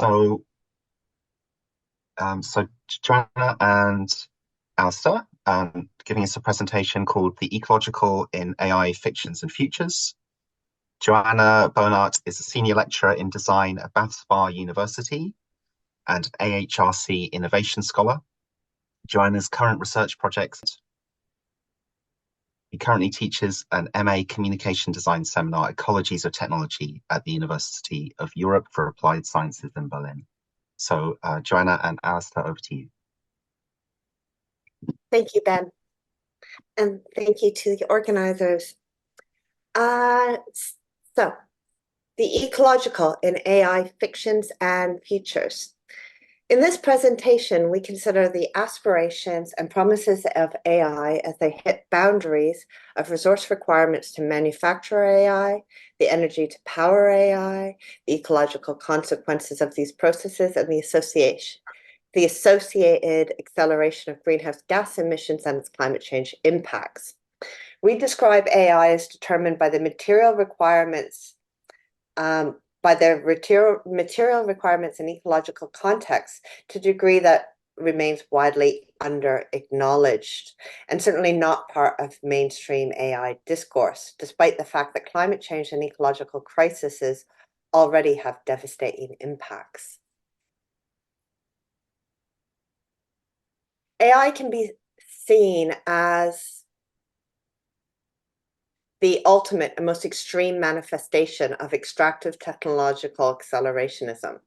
So, so Joanna and Alistair giving us a presentation called The Ecological in AI Fictions and Futures. Joanna Boehnert is a senior lecturer in design at Bath Spa University and AHRC Innovation Scholar. Joanna's current research project, he currently teaches an MA Communication Design seminar, Ecologies of Technology, at the University of Europe for Applied Sciences in Berlin. So, Joanna and Alistair, over to you. Thank you, Ben. And thank you to the organizers. So, the ecological in AI fictions and futures. In this presentation, we consider the aspirations and promises of AI as they hit boundaries of resource requirements to manufacture AI, the energy to power AI, the ecological consequences of these processes, and the associated acceleration of greenhouse gas emissions and its climate change impacts. We describe AI as determined by the material requirements material requirements and ecological context to a degree that remains widely under-acknowledged and certainly not part of mainstream AI discourse, despite the fact that climate change and ecological crises already have devastating impacts. AI can be seen as the ultimate and most extreme manifestation of extractive technological accelerationism.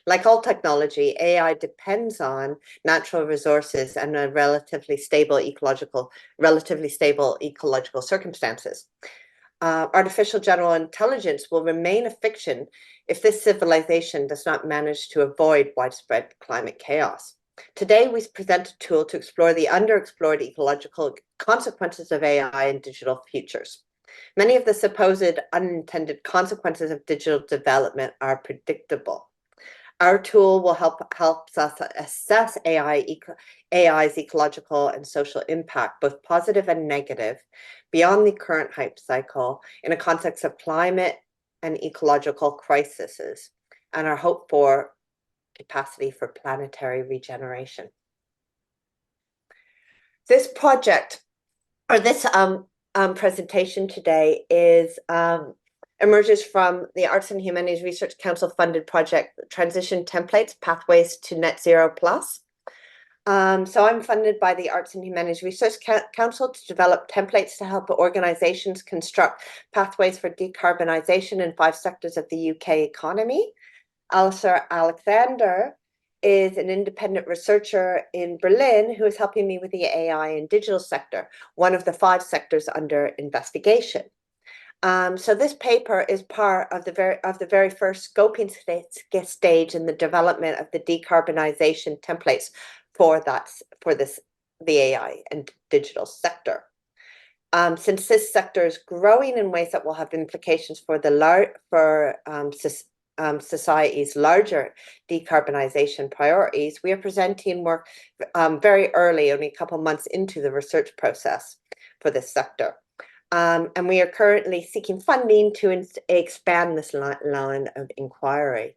Like all technology, AI depends on natural resources and a relatively stable ecological circumstances. Artificial general intelligence will remain a fiction if this civilization does not manage to avoid widespread climate chaos. Today, we present a tool to explore the underexplored ecological consequences of AI in digital futures. Many of the supposed unintended consequences of digital development are predictable. Our tool will help us assess AI's ecological and social impact, both positive and negative, beyond the current hype cycle in a context of climate and ecological crises, and our hope for capacity for planetary regeneration. This project, or this presentation today emerges from the Arts and Humanities Research Council funded project Transition Templates, Pathways to Net Zero Plus. So I'm funded by the Arts and Humanities Research Council to develop templates to help organizations construct pathways for decarbonization in 5 sectors of the UK economy. Alistair Alexander is an independent researcher in Berlin who is helping me with the AI and digital sector, one of the 5 sectors under investigation. So this paper is part of the very first scoping stage in the development of the decarbonization templates for the AI and digital sector. Since this sector is growing in ways that will have implications for society's larger decarbonization priorities, we are presenting work very early, only a couple months into the research process for this sector. And we are currently seeking funding to expand this line of inquiry.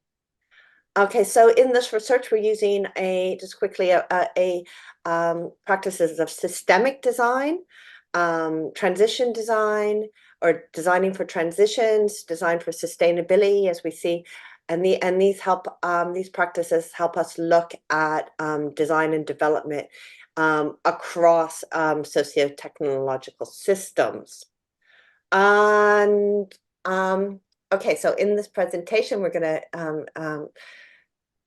Okay, so in this research, we're using just quickly practices of systemic design, transition design, or designing for transitions, design for sustainability, as we see, and these practices help us look at design and development across socio-technological systems. And okay, so in this presentation, we're going to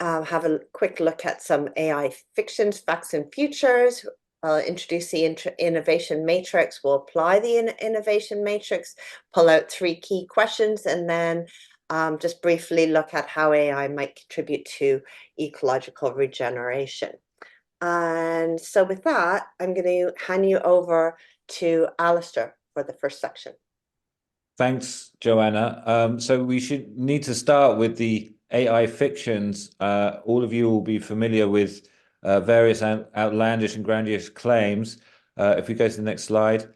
have a quick look at some AI fictions, facts, and futures. I'll introduce the innovation matrix. We'll apply the innovation matrix, pull out 3 key questions, and then just briefly look at how AI might contribute to ecological regeneration. And so with that, I'm going to hand you over to Alistair for the first section. Thanks, Joanna. So we need to start with the AI fictions. All of you will be familiar with various outlandish and grandiose claims. If we go to the next slide,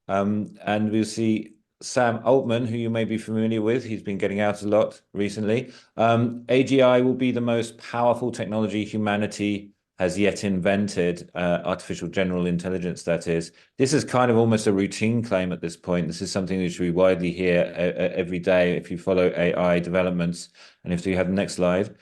and we'll see Sam Altman, who you may be familiar with. He's been getting out a lot recently. AGI will be the most powerful technology humanity has yet invented, artificial general intelligence, that is. This is kind of almost a routine claim at this point. This is something which we widely hear every day if you follow AI developments. And if you have the next slide.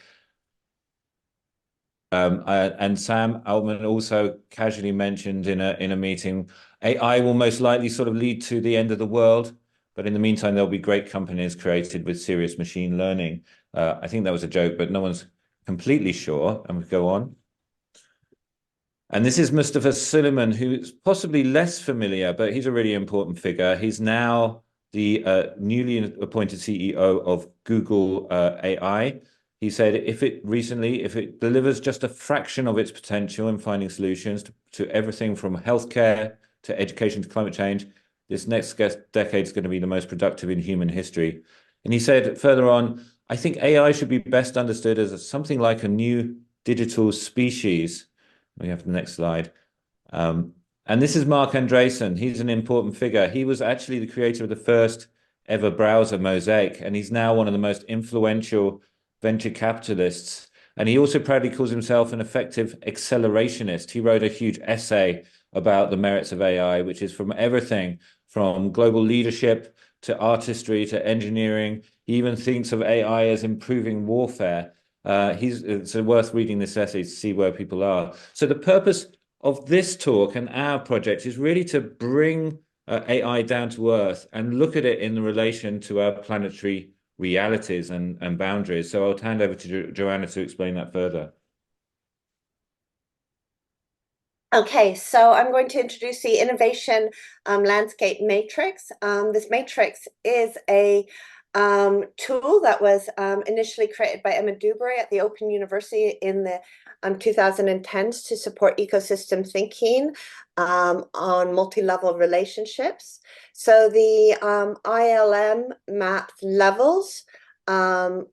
And Sam Altman also casually mentioned in a meeting, AI will most likely sort of lead to the end of the world. But in the meantime, there'll be great companies created with serious machine learning. I think that was a joke, but no one's completely sure. And we go on. And this is Mustafa Suleiman, who's possibly less familiar, but he's a really important figure. He's now the newly appointed CEO of Google AI. He said if it delivers just a fraction of its potential in finding solutions to everything from healthcare to education to climate change, this next decade is going to be the most productive in human history. And he said further on, I think AI should be best understood as something like a new digital species. We have the next slide. And this is Mark Andreessen. He's an important figure. He was actually the creator of the first ever browser, Mosaic, and he's now one of the most influential venture capitalists. And he also proudly calls himself an effective accelerationist. He wrote a huge essay about the merits of AI, which is from everything from global leadership to artistry to engineering. He even thinks of AI as improving warfare. It's worth reading this essay to see where people are. So the purpose of this talk and our project is really to bring AI down to earth and look at it in relation to our planetary realities and boundaries. So I'll hand over to Joanna to explain that further. Okay, so I'm going to introduce the Innovation Landscape Matrix. This matrix is a tool that was initially created by Emma Dewberry at the Open University in the 2010s to support ecosystem thinking on multi-level relationships. So the ILM maps levels on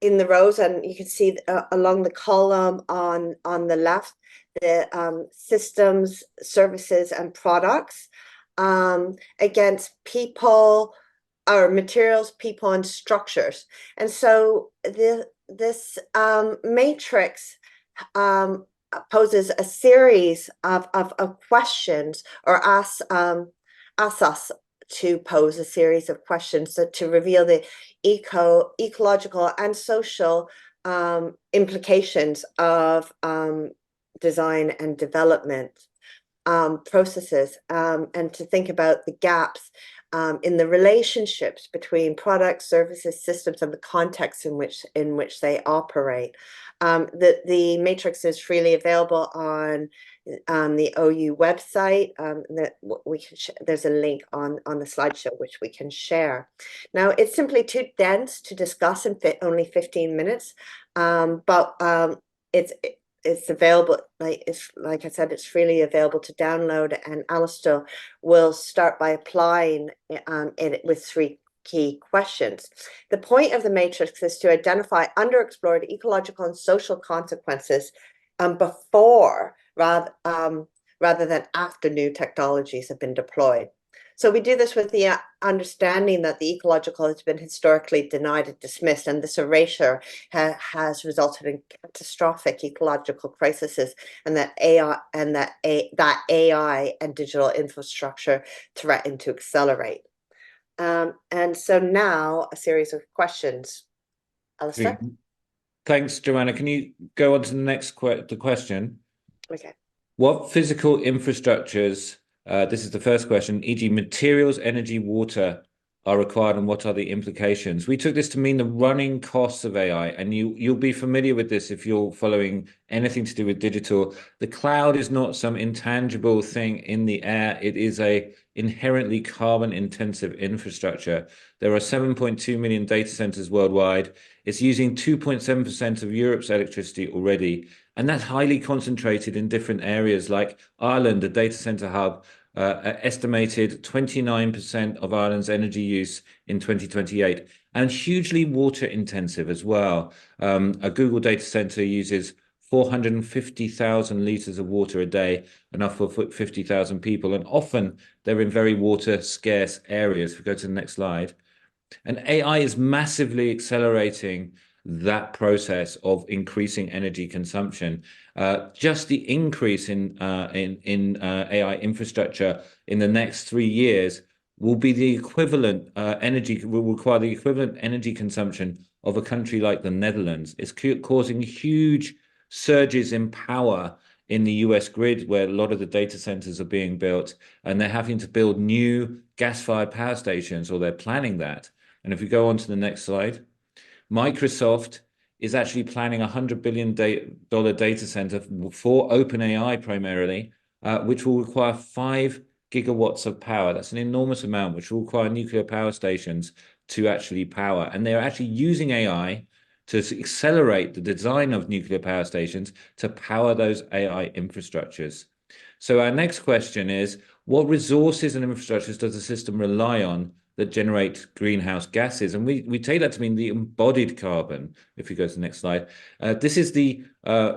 in the rows, and you can see along the column on the left the systems, services, and products against people or materials, people, and structures. And so this matrix poses a series of questions, or asks us to pose a series of questions to reveal the ecological and social implications of design and development processes, and to think about the gaps in the relationships between products, services, systems, and the context in which they operate. The matrix is freely available on the OU website. That we can there's a link on the slideshow which we can share. Now, it's simply too dense to discuss in only 15 minutes, but it's available, like I said, it's freely available to download, and Alistair will start by applying it with 3 key questions. The point of the matrix is to identify underexplored ecological and social consequences before rather than after new technologies have been deployed. So we do this with the understanding that the ecological has been historically denied and dismissed, and this erasure has resulted in catastrophic ecological crises, and that AI and digital infrastructure threaten to accelerate. And so now a series of questions. Alistair? Thanks, Joanna. Can you go on to the next question? Okay. What physical infrastructures, this is the first question, e.g. materials, energy, water, are required, and what are the implications? We took this to mean the running costs of AI, and you'll be familiar with this if you're following anything to do with digital. The cloud is not some intangible thing in the air. It is a inherently carbon-intensive infrastructure. There are 7.2 million data centers worldwide. It's using 2.7% of Europe's electricity already, and that's highly concentrated in different areas like Ireland, a data center hub, estimated 29% of Ireland's energy use in 2028, and hugely water intensive as well. A Google data center uses 450,000 litres of water a day, enough for 50,000 people. And often they're in very water scarce areas. If we go to the next slide. And AI is massively accelerating that process of increasing energy consumption. Just the increase in AI infrastructure in the next 3 years will be the equivalent will require the equivalent energy consumption of a country like the Netherlands. It's causing huge surges in power in the US grid, where a lot of the data centers are being built, and they're having to build new gas-fired power stations, or they're planning that. And if we go on to the next slide, Microsoft is actually planning a $100 billion data center for OpenAI primarily, which will require 5 gigawatts of power. That's an enormous amount, which will require nuclear power stations to actually power. And they're actually using AI to accelerate the design of nuclear power stations to power those AI infrastructures. So our next question is, what resources and infrastructures does the system rely on that generate greenhouse gases? And we take that to mean the embodied carbon. If you go to the next slide, this is the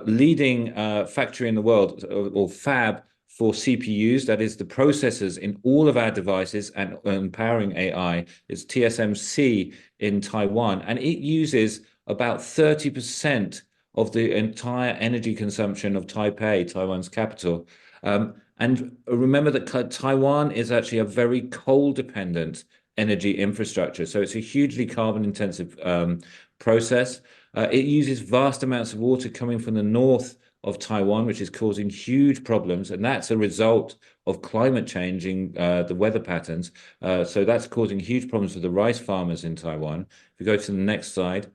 leading factory in the world, or fab, for CPUs. That is the processors in all of our devices and powering AI. It's TSMC in Taiwan, and it uses about 30% of the entire energy consumption of Taipei, Taiwan's capital. And remember that Taiwan is actually a very coal-dependent energy infrastructure. So it's a hugely carbon-intensive process. It uses vast amounts of water coming from the north of Taiwan, which is causing huge problems. And that's a result of climate changing the weather patterns. So that's causing huge problems for the rice farmers in Taiwan. If we go to the next slide.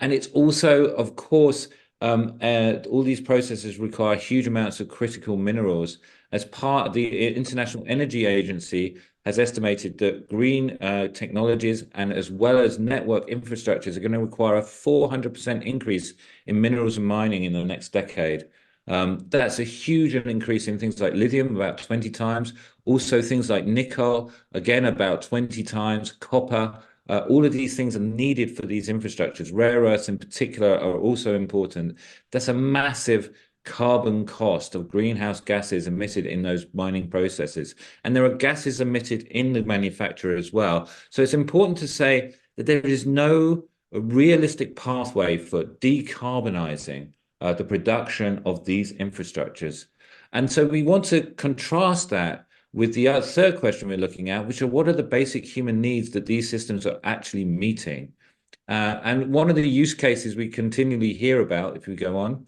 And it's also, of course, all these processes require huge amounts of critical minerals. As part of the International Energy Agency has estimated that green technologies and as well as network infrastructures are going to require a 400% increase in minerals and mining in the next decade. That's a huge increase in things like lithium, about 20 times. Also things like nickel, again, about 20 times, copper. All of these things are needed for these infrastructures. Rare earths in particular are also important. That's a massive carbon cost of greenhouse gases emitted in those mining processes. And there are gases emitted in the manufacture as well. So it's important to say that there is no realistic pathway for decarbonizing the production of these infrastructures. And so we want to contrast that with the third question we're looking at, which are what are the basic human needs that these systems are actually meeting? And one of the use cases we continually hear about, if we go on,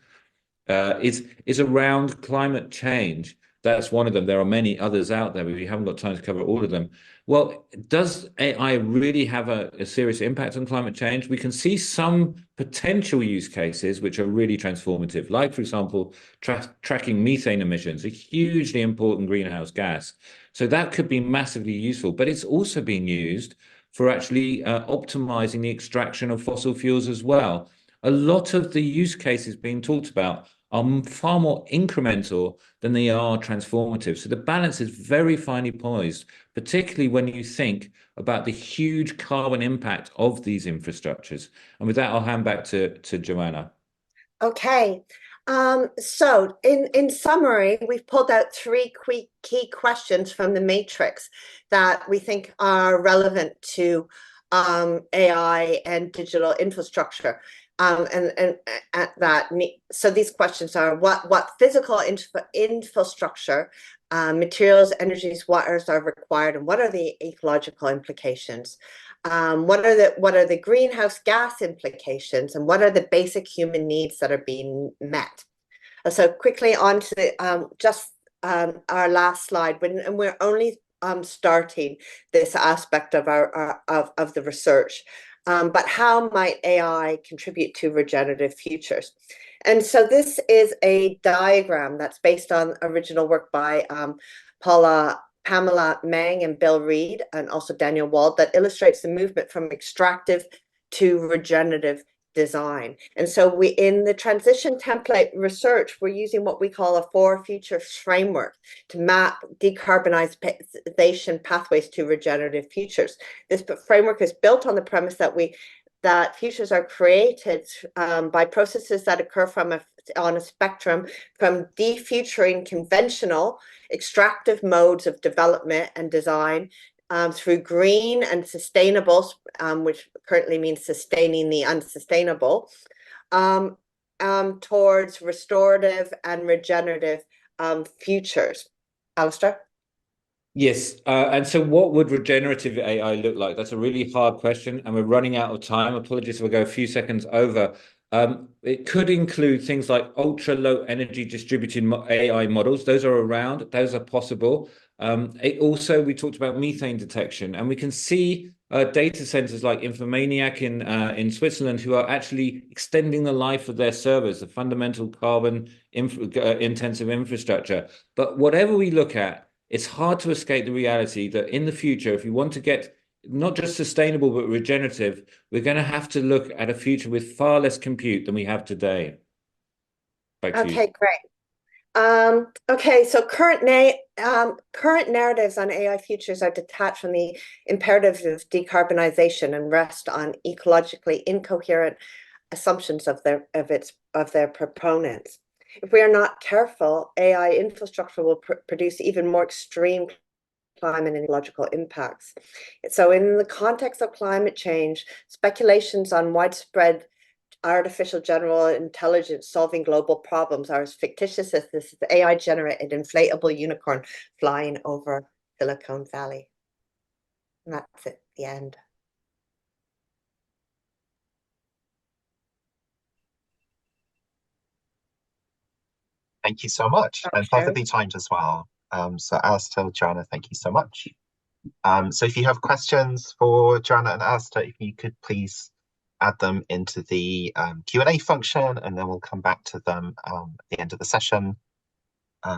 is around climate change. That's one of them. There are many others out there, but we haven't got time to cover all of them. Well, does AI really have a serious impact on climate change? We can see some potential use cases which are really transformative, like, for example, tracking methane emissions, a hugely important greenhouse gas. So that could be massively useful, but it's also being used for actually optimizing the extraction of fossil fuels as well. A lot of the use cases being talked about are far more incremental than they are transformative. So the balance is very finely poised, particularly when you think about the huge carbon impact of these infrastructures. And with that, I'll hand back to Joanna. Okay. So in summary, we've pulled out 3 key questions from the matrix that we think are relevant to AI and digital infrastructure. So these questions are what physical infrastructure, materials, energies, waters are required, and what are the ecological implications? What are the greenhouse gas implications, and what are the basic human needs that are being met? So quickly on to our last slide, and we're only starting this aspect of of the research. But how might AI contribute to regenerative futures? And so this is a diagram that's based on original work by Pamela Mang and Bill Reed, and also Daniel Wald, that illustrates the movement from extractive to regenerative design. And so in the transition template research, we're using what we call a 4 futures framework to map decarbonization pathways to regenerative futures. This framework is built on the premise that that futures are created by processes that occur on a spectrum from defuturing conventional extractive modes of development and design through green and sustainable, which currently means sustaining the unsustainable, towards restorative and regenerative futures. Alistair? Yes, and so what would regenerative AI look like? That's a really hard question, and we're running out of time. Apologies if I go a few seconds over. It could include things like ultra low energy distributed AI models. Those are around, those are possible. We talked about methane detection, and we can see data centers like Infomaniac in Switzerland who are actually extending the life of their servers, the fundamental carbon intensive infrastructure. But whatever we look at, it's hard to escape the reality that in the future, if we want to get not just sustainable, but regenerative, we're going to have to look at a future with far less compute than we have today. Back to you. Okay, great. Okay, so current narratives on AI futures are detached from the imperatives of decarbonization and rest on ecologically incoherent assumptions of their proponents. If we are not careful, AI infrastructure will produce even more extreme climate and ecological impacts. So in the context of climate change, speculations on widespread artificial general intelligence solving global problems are as fictitious as this AI-generated inflatable unicorn flying over Silicon Valley. And that's it, the end. Thank you so much, and perfectly timed as well. So Alistair, Joanna, thank you so much. So if you have questions for Joanna and Alistair, if you could please add them into the Q&A function, and then we'll come back to them at the end of the session. We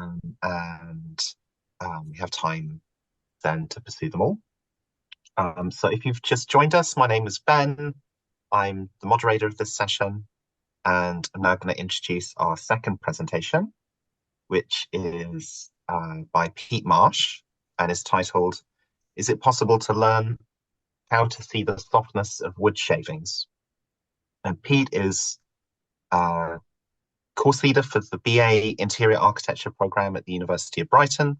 have time then to pursue them all. So if you've just joined us, my name is Ben. I'm the moderator of this session, and I'm now going to introduce our second presentation, which is by Pete Marsh, and is titled, "Is it possible to learn how to see the softness of wood shavings?" And Pete is course leader for the BA Interior Architecture program at the University of Brighton.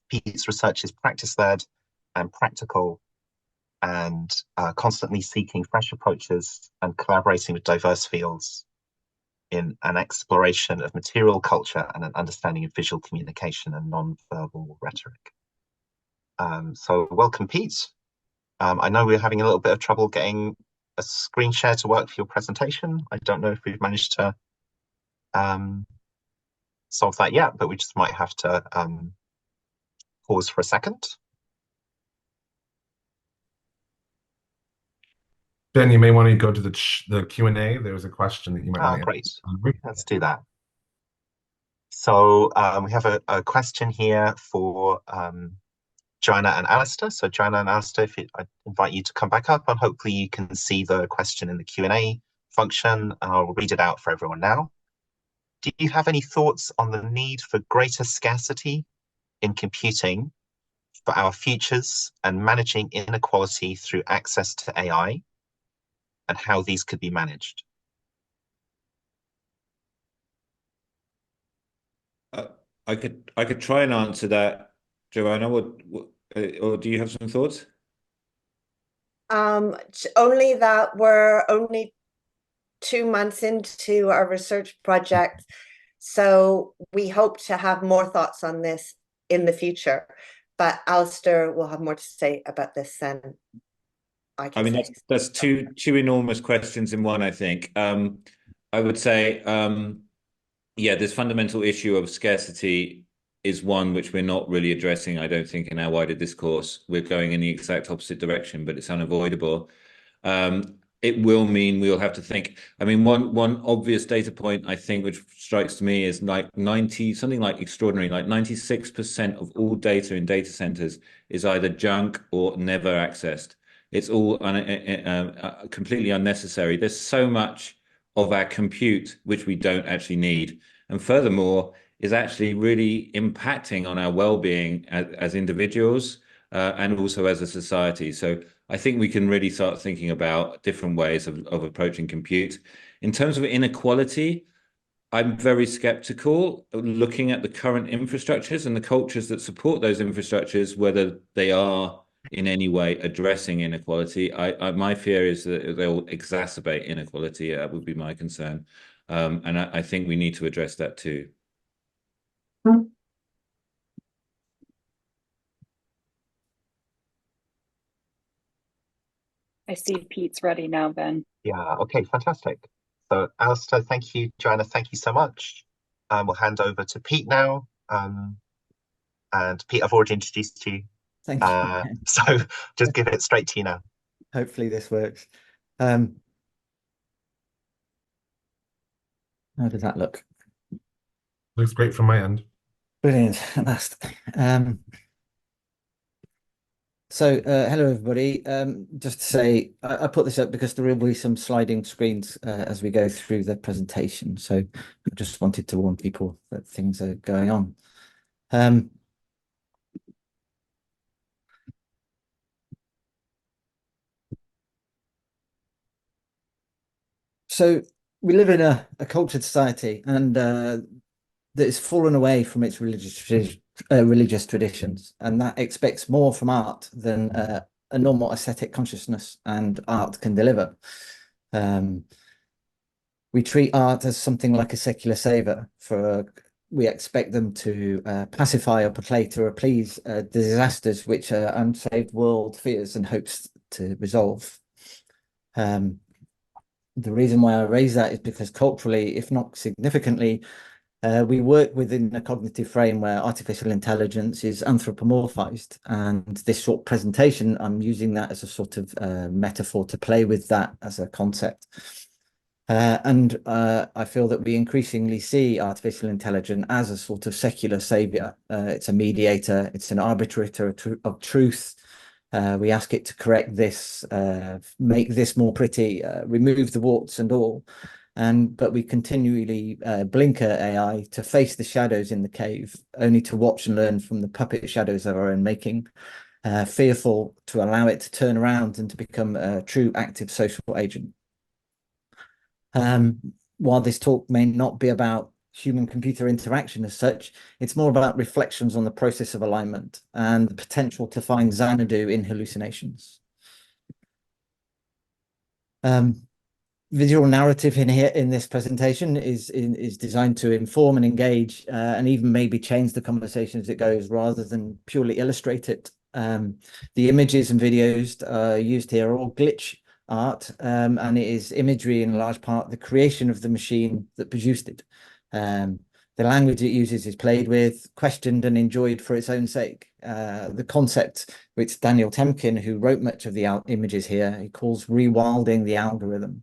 Pete's research is practice-led and practical, and constantly seeking fresh approaches and collaborating with diverse fields in an exploration of material culture and an understanding of visual communication and non-verbal rhetoric. So welcome, Pete. I know we're having a little bit of trouble getting a screen share to work for your presentation. I don't know if we've managed to solve that yet, but we just might have to pause for a second. Ben, you may want to go to the Q&A. There was a question that you might want to great. Let's do that. So we have a question here for Joanna and Alistair. So Joanna and Alistair, I invite you to come back up, and hopefully you can see the question in the Q&A function. I'll read it out for everyone now. Do you have any thoughts on the need for greater scarcity in computing for our futures and managing inequality through access to AI, and how these could be managed? I could try and answer that, Joanna. Or do you have some thoughts? Only that we're only 2 months into our research project, so we hope to have more thoughts on this in the future. But Alistair will have more to say about this than I can. I mean, that's two enormous questions in one, I think. I would say, yeah, this fundamental issue of scarcity is one which we're not really addressing, I don't think, in our wider discourse. We're going in the exact opposite direction, but it's unavoidable. It will mean we'll have to think. I mean, one obvious data point, I think, which strikes me is like 90, something like extraordinary, like 96% of all data in data centers is either junk or never accessed. It's all completely unnecessary. There's so much of our compute which we don't actually need. And furthermore, is actually really impacting on our well-being as individuals and also as a society. So I think we can really start thinking about different ways of approaching compute. In terms of inequality, I'm very skeptical looking at the current infrastructures and the cultures that support those infrastructures, whether they are in any way addressing inequality. My fear is that they'll exacerbate inequality. That would be my concern. And I think we need to address that too. I see Pete's ready now, Ben. Yeah, okay, fantastic. So Alistair, thank you. Joanna, thank you so much. We'll hand over to Pete now. And Pete, I've already introduced you. Thank you. So just give it straight to you now. Hopefully this works. How does that look? Looks great from my end. Brilliant. At last. So hello everybody. Just to say, I put this up because there will be some sliding screens as we go through the presentation. So I just wanted to warn people that things are going on. So we live in a cultured society, and that has fallen away from its religious traditions, and that expects more from art than a normal aesthetic consciousness and art can deliver. We treat art as something like a secular savior. We expect them to pacify or placate or appease the disasters which our unsaved world fears and hopes to resolve. The reason why I raise that is because culturally, if not significantly, we work within a cognitive frame where artificial intelligence is anthropomorphized. And this short presentation, I'm using that as a sort of metaphor to play with that as a concept. I feel that we increasingly see artificial intelligence as a sort of secular savior. It's a mediator, it's an arbitrator of truth. We ask it to correct this, make this more pretty, remove the warts and all. But we continually blinker AI to face the shadows in the cave, only to watch and learn from the puppet shadows of our own making, fearful to allow it to turn around and to become a true active social agent. While this talk may not be about human-computer interaction as such, it's more about reflections on the process of alignment and the potential to find Xanadu in hallucinations. Visual narrative in this presentation is designed to inform and engage and even maybe change the conversation as it goes rather than purely illustrate it. The images and videos used here are all glitch art, and it is imagery in large part the creation of the machine that produced it. The language it uses is played with, questioned and enjoyed for its own sake. The concept which Daniel Temkin, who wrote much of the images here, he calls rewilding the algorithm.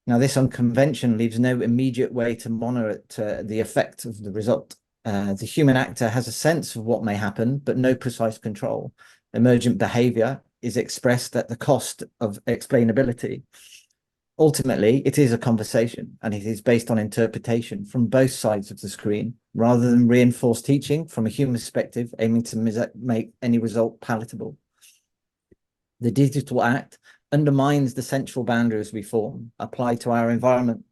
Now, this unconvention leaves no immediate way to monitor the effect of the result. The human actor has a sense of what may happen, but no precise control. Emergent behavior is expressed at the cost of explainability. Ultimately, it is a conversation, and it is based on interpretation from both sides of the screen, rather than reinforced teaching from a human perspective, aiming to make any result palatable. The digital act undermines the central boundaries we form, applied to our environment.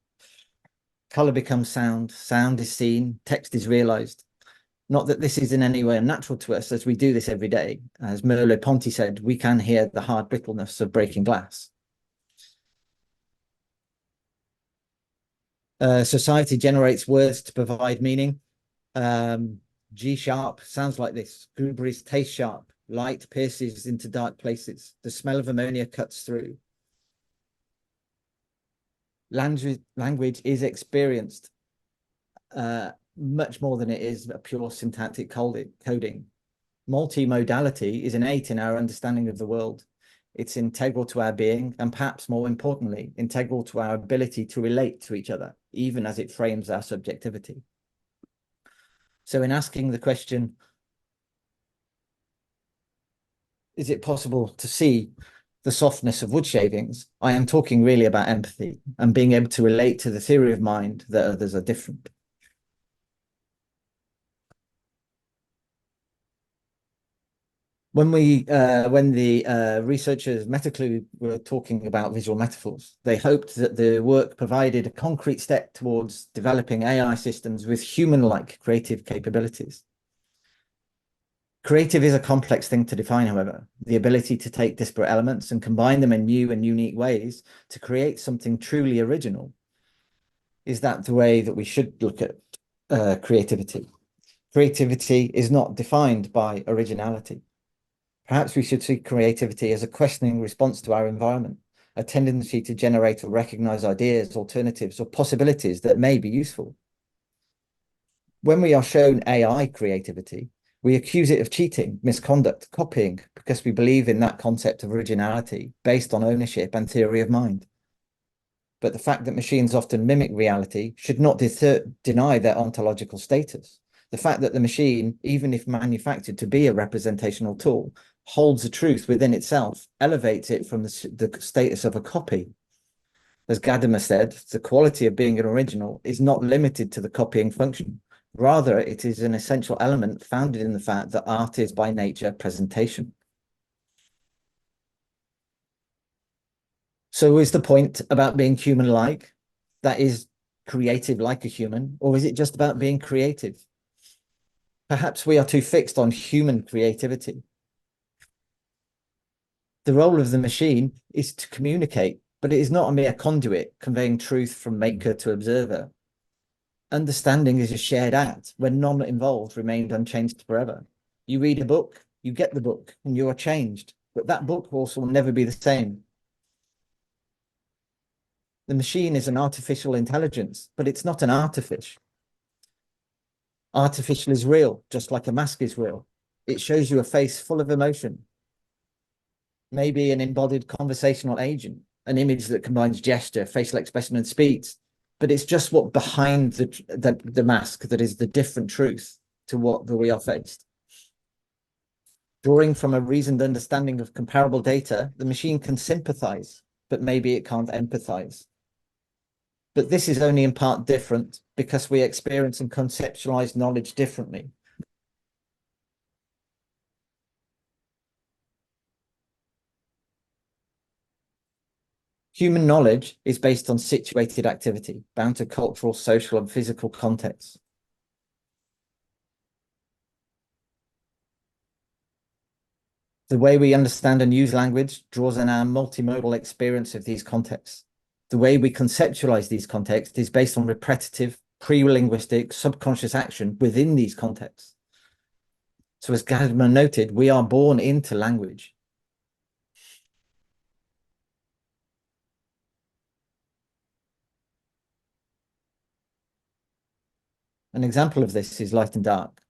Color becomes sound, sound is seen, text is realized. Not that this is in any way unnatural to us, as we do this every day. As Merleau-Ponty said, we can hear the hard brittleness of breaking glass. Society generates words to provide meaning. G sharp sounds like this. Gooberries taste sharp. Light pierces into dark places. The smell of ammonia cuts through. Language is experienced much more than it is a pure syntactic coding. Multimodality is innate in our understanding of the world. It's integral to our being, and perhaps more importantly, integral to our ability to relate to each other, even as it frames our subjectivity. So in asking the question, is it possible to see the softness of wood shavings? I am talking really about empathy and being able to relate to the theory of mind that others are different. When the researchers Metaclude were talking about visual metaphors, they hoped that the work provided a concrete step towards developing AI systems with human-like creative capabilities. Creative is a complex thing to define, however. The ability to take disparate elements and combine them in new and unique ways to create something truly original. Is that the way that we should look at creativity? Creativity is not defined by originality. Perhaps we should see creativity as a questioning response to our environment, a tendency to generate or recognize ideas, alternatives, or possibilities that may be useful. When we are shown AI creativity, we accuse it of cheating, misconduct, copying, because we believe in that concept of originality based on ownership and theory of mind. But the fact that machines often mimic reality should not deny their ontological status. The fact that the machine, even if manufactured to be a representational tool, holds a truth within itself, elevates it from the status of a copy. As Gadamer said, the quality of being an original is not limited to the copying function. Rather, it is an essential element founded in the fact that art is by nature presentation. So is the point about being human-like, that is creative like a human, or is it just about being creative? Perhaps we are too fixed on human creativity. The role of the machine is to communicate, but it is not a mere conduit conveying truth from maker to observer. Understanding is a shared act where none involved remained unchanged forever. You read a book, you get the book, and you are changed, but that book also will never be the same. The machine is an artificial intelligence, but it's not an artifice. Artificial is real, just like a mask is real. It shows you a face full of emotion. Maybe an embodied conversational agent, an image that combines gesture, facial expression, and speech. But it's just what behind the mask that is the different truth to what we are faced. Drawing from a reasoned understanding of comparable data, the machine can sympathize, but maybe it can't empathize. But this is only in part different because we experience and conceptualize knowledge differently. Human knowledge is based on situated activity, bound to cultural, social, and physical contexts. The way we understand and use language draws on our multimodal experience of these contexts. The way we conceptualize these contexts is based on repetitive, pre-linguistic, subconscious action within these contexts. So as Gadamer noted, we are born into language. An example of this is light and dark.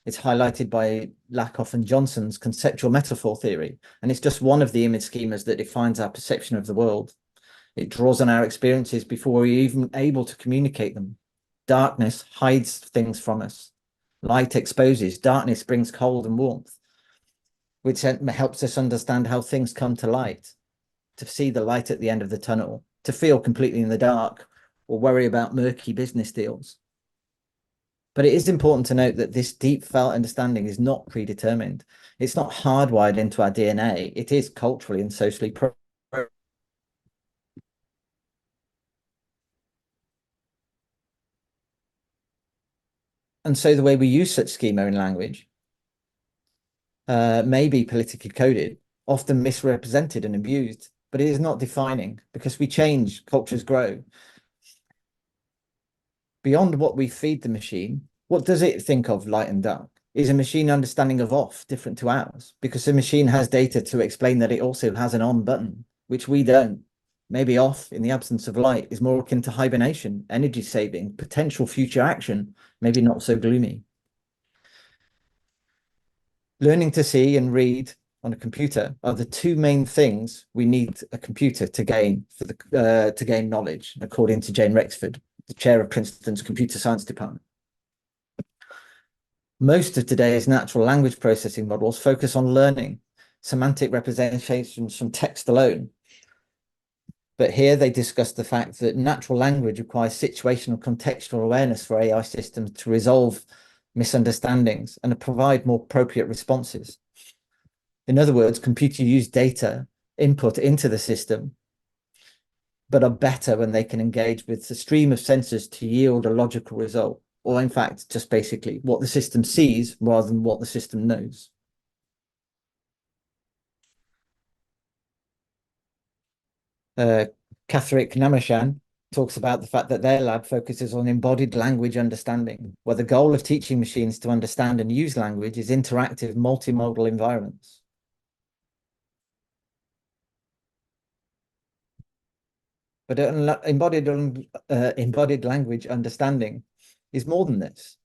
It's highlighted by Lakoff and Johnson's conceptual metaphor theory, and it's just one of the image schemas that defines our perception of the world. It draws on our experiences before we're even able to communicate them. Darkness hides things from us. Light exposes, darkness brings cold and warmth, which helps us understand how things come to light, to see the light at the end of the tunnel, to feel completely in the dark, or worry about murky business deals. But it is important to note that this deep felt understanding is not predetermined. It's not hardwired into our DNA. It is culturally and socially programmed. And so the way we use such schema in language may be politically coded, often misrepresented and abused, but it is not defining because we change, cultures grow. Beyond what we feed the machine, what does it think of light and dark? Is a machine understanding of off different to ours? Because the machine has data to explain that it also has an on button, which we don't. Maybe off, in the absence of light, is more akin to hibernation, energy saving, potential future action, maybe not so gloomy. Learning to see and read on a computer are the two main things we need a computer to gain to gain knowledge, according to Jane Rexford, the chair of Princeton's computer science department. Most of today's natural language processing models focus on learning, semantic representations from text alone. But here they discuss the fact that natural language requires situational contextual awareness for AI systems to resolve misunderstandings and to provide more appropriate responses. In other words, computers use data input into the system, but are better when they can engage with the stream of sensors to yield a logical result, or in fact, just basically what the system sees rather than what the system knows. Kathrik Namashan talks about the fact that their lab focuses on embodied language understanding, where the goal of teaching machines to understand and use language is interactive multimodal environments. But embodied language understanding is more than this.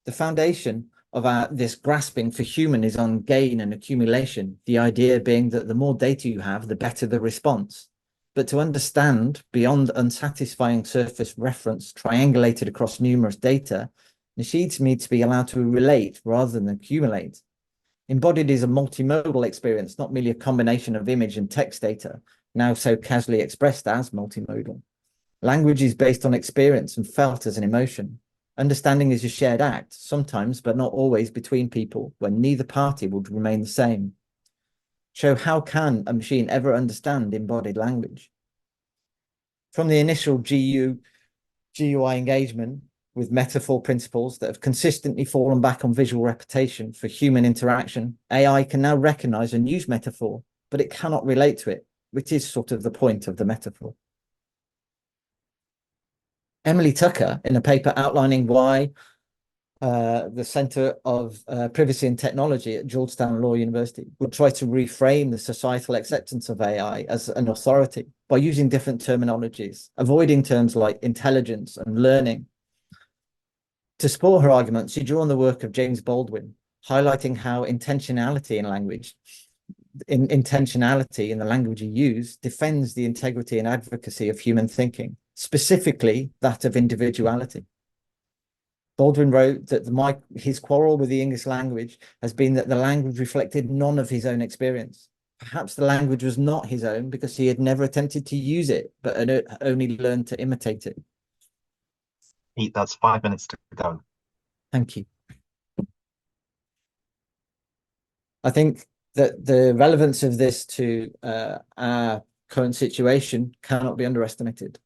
The foundation of this grasping for human is on gain and accumulation, the idea being that the more data you have, the better the response. But to understand beyond unsatisfying surface reference triangulated across numerous data, machines need to be allowed to relate rather than accumulate. Embodied is a multimodal experience, not merely a combination of image and text data, now so casually expressed as multimodal. Language is based on experience and felt as an emotion. Understanding is a shared act, sometimes, but not always, between people, when neither party would remain the same. So how can a machine ever understand embodied language? From the initial GUI engagement with metaphor principles that have consistently fallen back on visual repetition for human interaction, AI can now recognize and use metaphor, but it cannot relate to it, which is sort of the point of the metaphor. Emily Tucker, in a paper outlining why the Center of Privacy and Technology at Georgetown Law University would try to reframe the societal acceptance of AI as an authority by using different terminologies, avoiding terms like intelligence and learning. To support her argument, she drew on the work of James Baldwin, highlighting how intentionality in language, intentionality in the language you use, defends the integrity and advocacy of human thinking, specifically that of individuality. Baldwin wrote that his quarrel with the English language has been that the language reflected none of his own experience. Perhaps the language was not his own because he had never attempted to use it, but had only learned to imitate it. Pete, that's 5 minutes to go. Thank you. I think that the relevance of this to our current situation cannot be underestimated.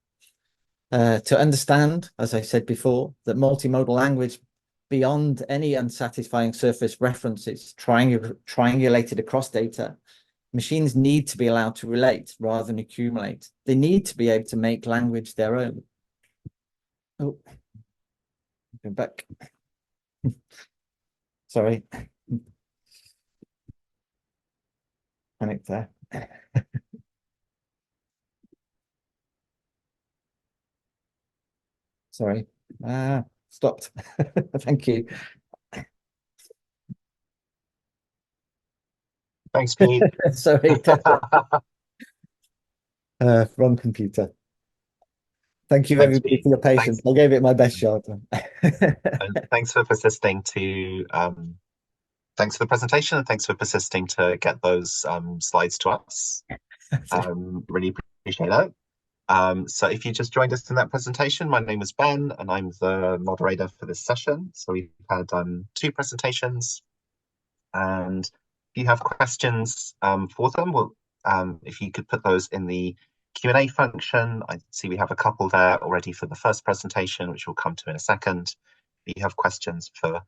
To understand, as I said before, that multimodal language beyond any unsatisfying surface references triangulated across data, machines need to be allowed to relate rather than accumulate. They need to be able to make language their own. Oh, go back. Sorry. Panic there. Sorry. Stopped. Thank you. Thanks, Pete. Sorry. Wrong computer. Thank you, everybody, Pete. for your patience. I gave it my best shot. And thanks for persisting to thanks for the presentation, and thanks for persisting to get those slides to us. Really appreciate that. So if you just joined us in that presentation, my name is Ben, and I'm the moderator for this session. So we've had 2 presentations, and if you have questions for them, well, if you could put those in the Q&A function. I see we have a couple there already for the first presentation, which we'll come to in a second. If you have questions for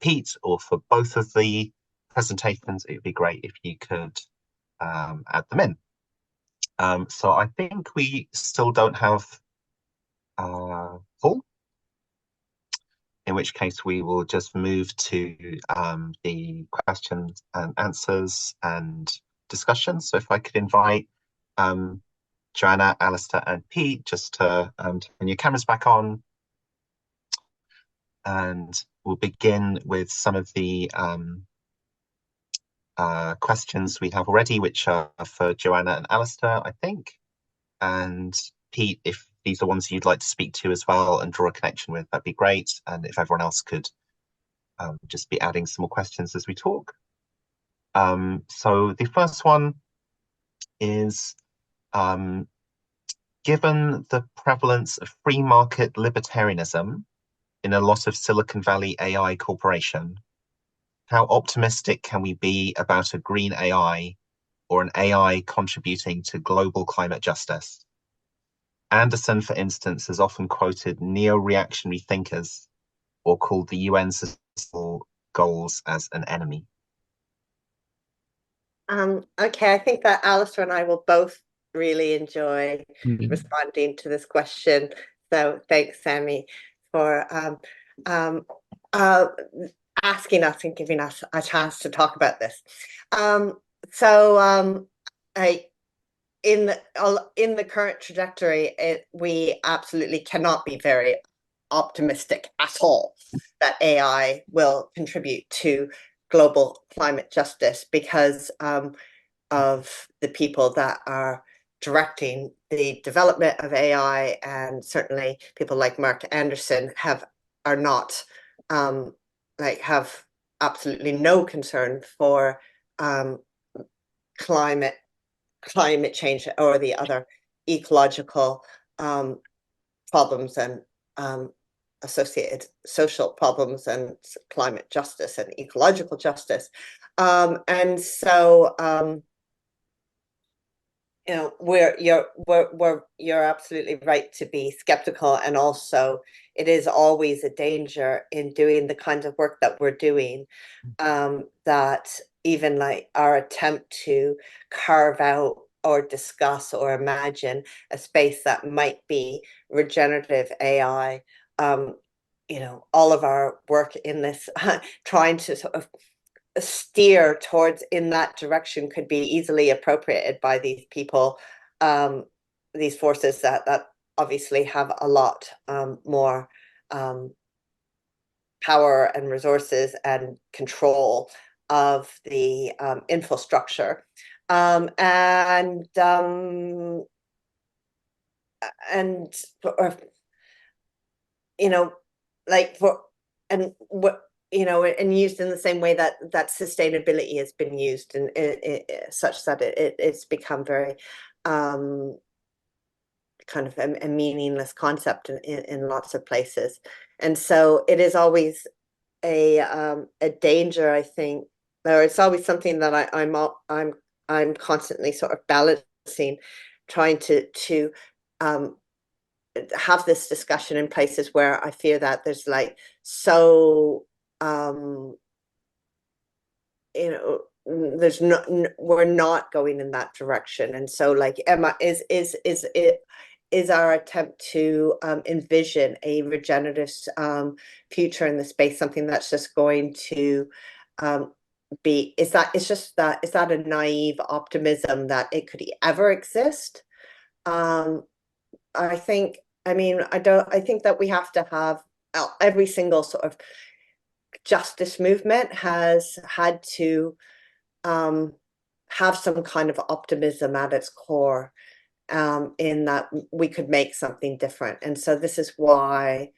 Pete or for both of the presentations, it would be great if you could add them in. So I think we still don't have Paul, in which case we will just move to the questions and answers and discussion. So if I could invite Joanna, Alistair, and Pete just to turn your cameras back on, and we'll begin with some of the questions we have already, which are for Joanna and Alistair, I think. And Pete, if these are ones you'd like to speak to as well and draw a connection with, that'd be great. And if everyone else could just be adding some more questions as we talk. So the first one is, given the prevalence of free market libertarianism in a lot of Silicon Valley AI corporation, How optimistic can we be about a green AI or an AI contributing to global climate justice? Anderson, for instance, has often quoted neo-reactionary thinkers or called the UN sustainable goals as an enemy. Okay, I think that Alistair and I will both really enjoy responding to this question. So thanks, Sammy, for asking us and giving us a chance to talk about this. In the current trajectory, we absolutely cannot be very optimistic at all that AI will contribute to global climate justice because of the people that are directing the development of AI, and certainly people like Mark Anderson have absolutely no concern for climate change or the other ecological problems and associated social problems and climate justice and ecological justice. And so you know, you're absolutely right to be skeptical, and also it is always a danger in doing the kinds of work that we're doing, that even like our attempt to carve out or discuss or imagine a space that might be regenerative AI, you know, all of our work in this trying to sort of steer towards in that direction could be easily appropriated by these people, these forces that obviously have a lot more power and resources and control of the infrastructure, and you know, like for and what you know, and used in the same way that sustainability has been used, and such that it's become very kind of a meaningless concept in lots of places. And so it is always a danger, I think, or it's always something that I'm constantly sort of balancing, trying to have this discussion in places where I fear that there's like you know, there's not, we're not going in that direction. And so like Emma, is our attempt to envision a regenerative future in the space something that's just going to is that a naive optimism that it could ever exist? I think, I mean, I think that we have to have every single sort of justice movement has had to have some kind of optimism at its core, in that we could make something different. And so this is why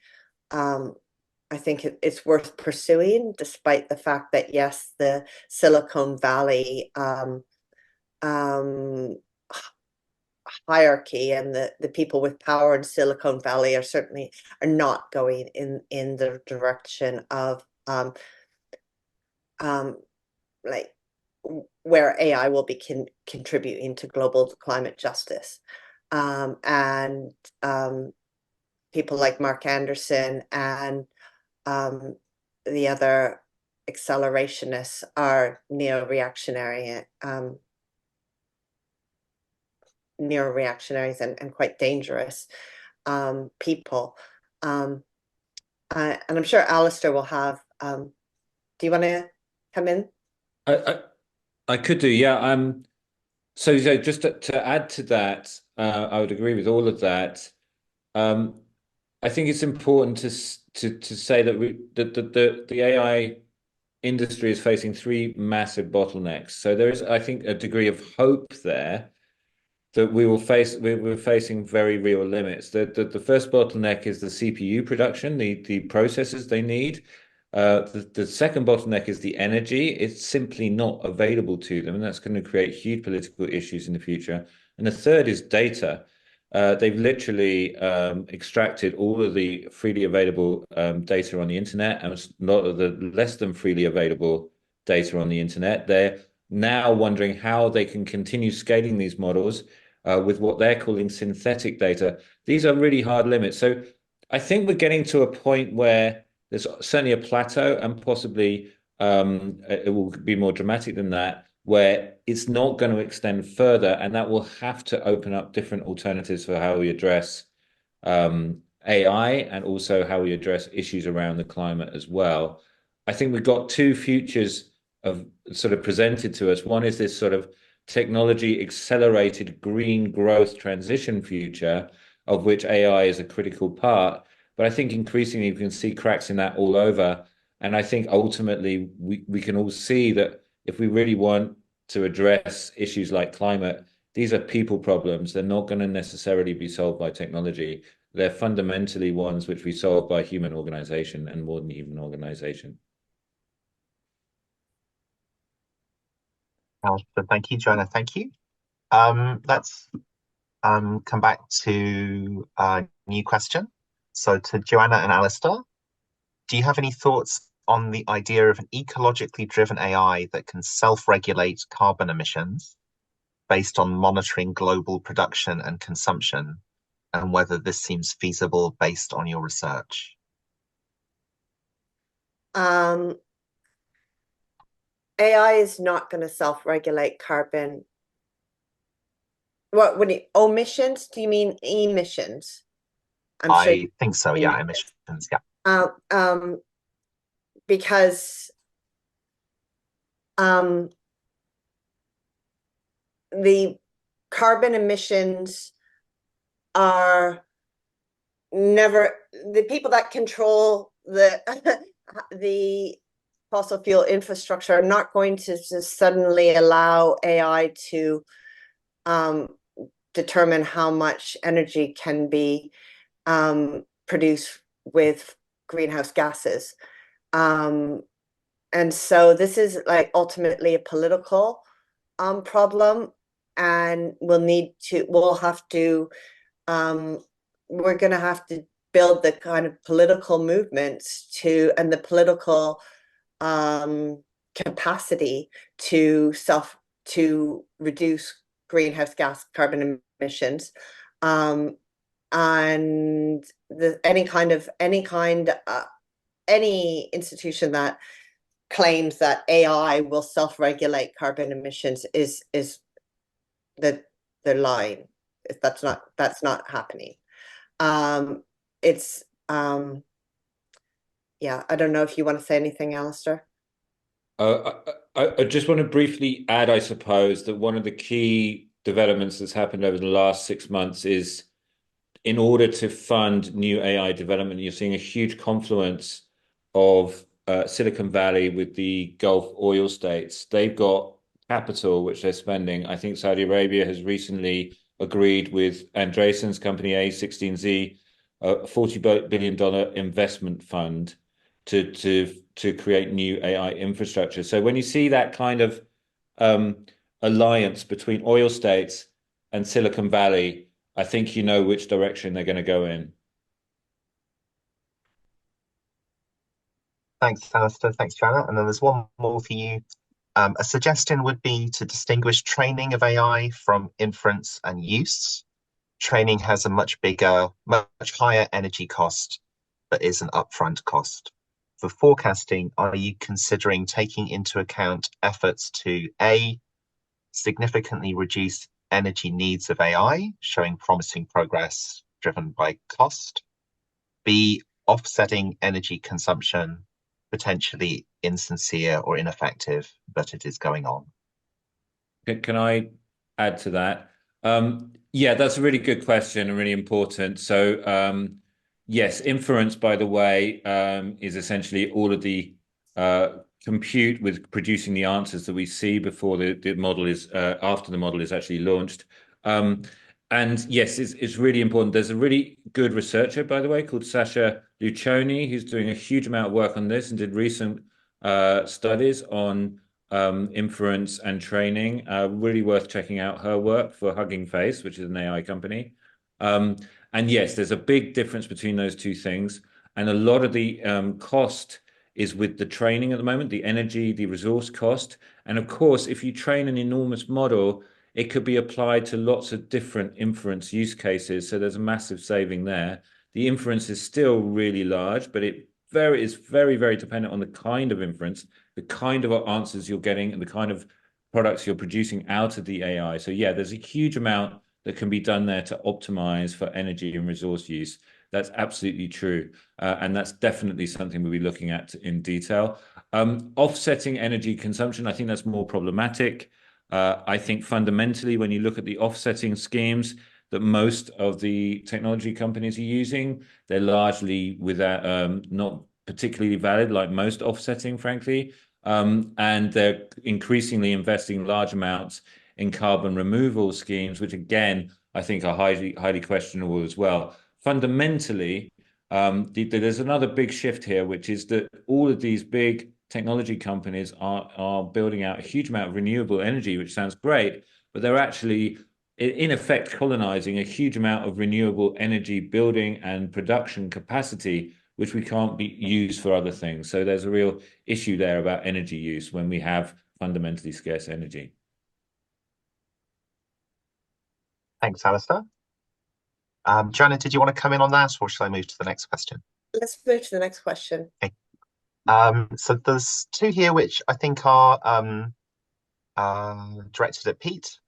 I think it's worth pursuing, despite the fact that, yes, the Silicon Valley hierarchy and the people with power in Silicon Valley are certainly not going in the direction of like where AI will be contributing to global climate justice, and people like Mark Anderson and the other accelerationists are neo-reactionaries and quite dangerous people. And I'm sure Alistair will have. Do you want to come in? I could do, yeah. So just to add to that, I would agree with all of that. I think it's important to say that the AI industry is facing three massive bottlenecks. So there is, I think, a degree of hope there that we're facing very real limits. The first bottleneck is the CPU production, the processors they need. The second bottleneck is the energy. It's simply not available to them, and that's going to create huge political issues in the future. And the third is data. They've literally extracted all of the freely available data on the internet, and a lot of the less than freely available data on the internet. They're now wondering how they can continue scaling these models with what they're calling synthetic data. These are really hard limits. So I think we're getting to a point where there's certainly a plateau, and possibly it will be more dramatic than that, where it's not going to extend further, and that will have to open up different alternatives for how we address AI, and also how we address issues around the climate as well. I think we've got two futures of sort of presented to us. One is this sort of technology accelerated green growth transition future, of which AI is a critical part. But I think increasingly we can see cracks in that all over. And I think ultimately we can all see that if we really want to address issues like climate, these are people problems. They're not going to necessarily be solved by technology. They're fundamentally ones which we solve by human organization, and more than human organization. Alistair, thank you. Joanna, thank you. Let's come back to a new question. So to Joanna and Alistair, do you have any thoughts on the idea of an ecologically driven AI that can self-regulate carbon emissions based on monitoring global production and consumption, and whether this seems feasible based on your research? AI is not going to self-regulate carbon. What when omissions? Do you mean emissions? I think so, yeah, emissions, yeah. Because the carbon emissions are never, the people that control the fossil fuel infrastructure are not going to just suddenly allow AI to determine how much energy can be produced with greenhouse gases. And so this is like ultimately a political problem, and we're going to have to build the kind of political movements and the political capacity to reduce greenhouse gas carbon emissions, and any institution that claims that AI will self-regulate carbon emissions is that they're lying. That's not happening. Yeah, I don't know if you want to say anything, Alistair. I just want to briefly add, I suppose, that one of the key developments that's happened over the last 6 months is, in order to fund new AI development, you're seeing a huge confluence of Silicon Valley with the Gulf oil states. They've got capital which they're spending. I think Saudi Arabia has recently agreed with Andreessen's company A16Z, a $40 billion investment fund to create new AI infrastructure. So when you see that kind of alliance between oil states and Silicon Valley, I think you know which direction they're going to go in. Thanks, Alistair. Thanks, Joanna. And then there's one more for you. A suggestion would be to distinguish training of AI from inference and use. Training has a much higher energy cost, but is an upfront cost. For forecasting, are you considering taking into account efforts to A, significantly reduce energy needs of AI, showing promising progress driven by cost, B, offsetting energy consumption, potentially insincere or ineffective, but it is going on? Can I add to that? Yeah, that's a really good question and really important. So yes, inference, by the way, is essentially all of the compute with producing the answers that we see before the model is after the model is actually launched. And yes, it's really important. There's a really good researcher, by the way, called Sasha Lucioni, who's doing a huge amount of work on this and did recent studies on inference and training. Really worth checking out her work for Hugging Face, which is an AI company. And yes, there's a big difference between those two things. And a lot of the cost is with the training at the moment, the energy, the resource cost. And of course, if you train an enormous model, it could be applied to lots of different inference use cases. So there's a massive saving there. The inference is still really large, but it is very, very dependent on the kind of inference, the kind of answers you're getting, and the kind of products you're producing out of the AI. So yeah, there's a huge amount that can be done there to optimize for energy and resource use. That's absolutely true. And that's definitely something we'll be looking at in detail. Offsetting energy consumption, I think that's more problematic. I think fundamentally, when you look at the offsetting schemes that most of the technology companies are using, they're largely without, not particularly valid, like most offsetting, frankly. And they're increasingly investing large amounts in carbon removal schemes, which again, I think are highly questionable as well. Fundamentally, there's another big shift here, which is that all of these big technology companies are building out a huge amount of renewable energy, which sounds great, but they're actually in effect colonizing a huge amount of renewable energy building and production capacity, which we can't be used for other things. So there's a real issue there about energy use when we have fundamentally scarce energy. Thanks, Alistair. Joanna, did you want to come in on that, or shall I move to the next question? Let's move to the next question. Okay. So there's two here which I think are directed at Pete.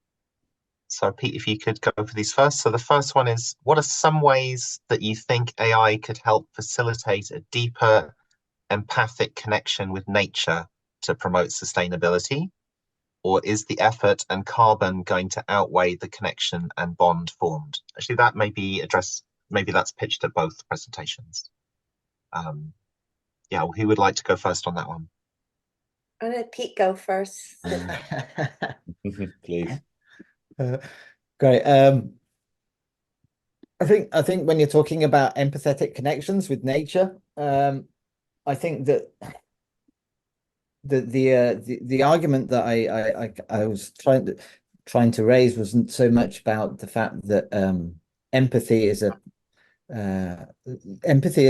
So Pete, if you could go for these first. So the first one is, what are some ways that you think AI could help facilitate a deeper empathic connection with nature to promote sustainability? Or is the effort and carbon going to outweigh the connection and bond formed? Actually, that may be addressed, maybe that's pitched at both presentations. Yeah, well, who would like to go first on that one? I'm gonna let Pete go first. Please. Great. I think when you're talking about empathetic connections with nature, I think that the argument that I was trying to raise wasn't so much about the fact that empathy is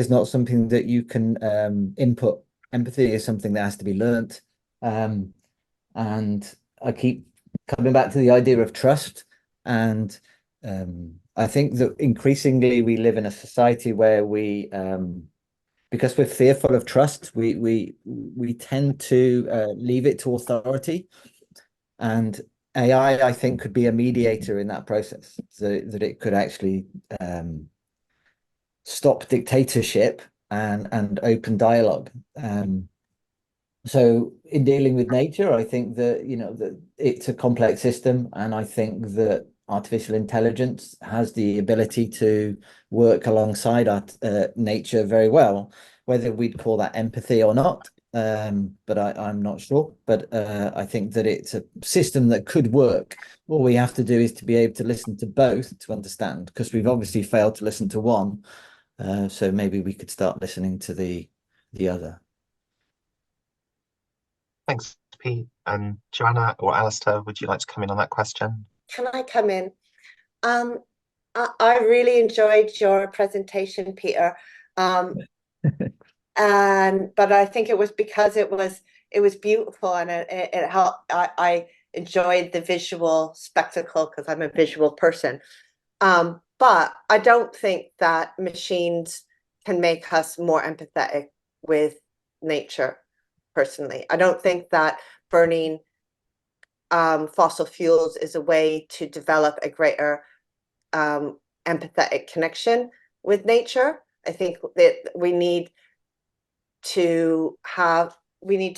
not something that you can input. Empathy is something that has to be learnt, and I keep coming back to the idea of trust. And I think that increasingly we live in a society where we because we're fearful of trust, we tend to leave it to authority, and AI, I think, could be a mediator in that process, so that it could actually stop dictatorship and open dialogue. So in dealing with nature, I think that that it's a complex system, and I think that artificial intelligence has the ability to work alongside our nature very well. Whether we'd call that empathy or not, but I'm not sure. But I think that it's a system that could work. All we have to do is to be able to listen to both to understand, because we've obviously failed to listen to one. So maybe we could start listening to the other. Thanks, Pete. And Joanna or Alistair, would you like to come in on that question? Can I come in? I really enjoyed your presentation, Peter. But I think it was because it was beautiful, and it helped. I enjoyed the visual spectacle because I'm a visual person. But I don't think that machines can make us more empathetic with nature. Personally, I don't think that burning fossil fuels is a way to develop a greater empathetic connection with nature. I think that we need to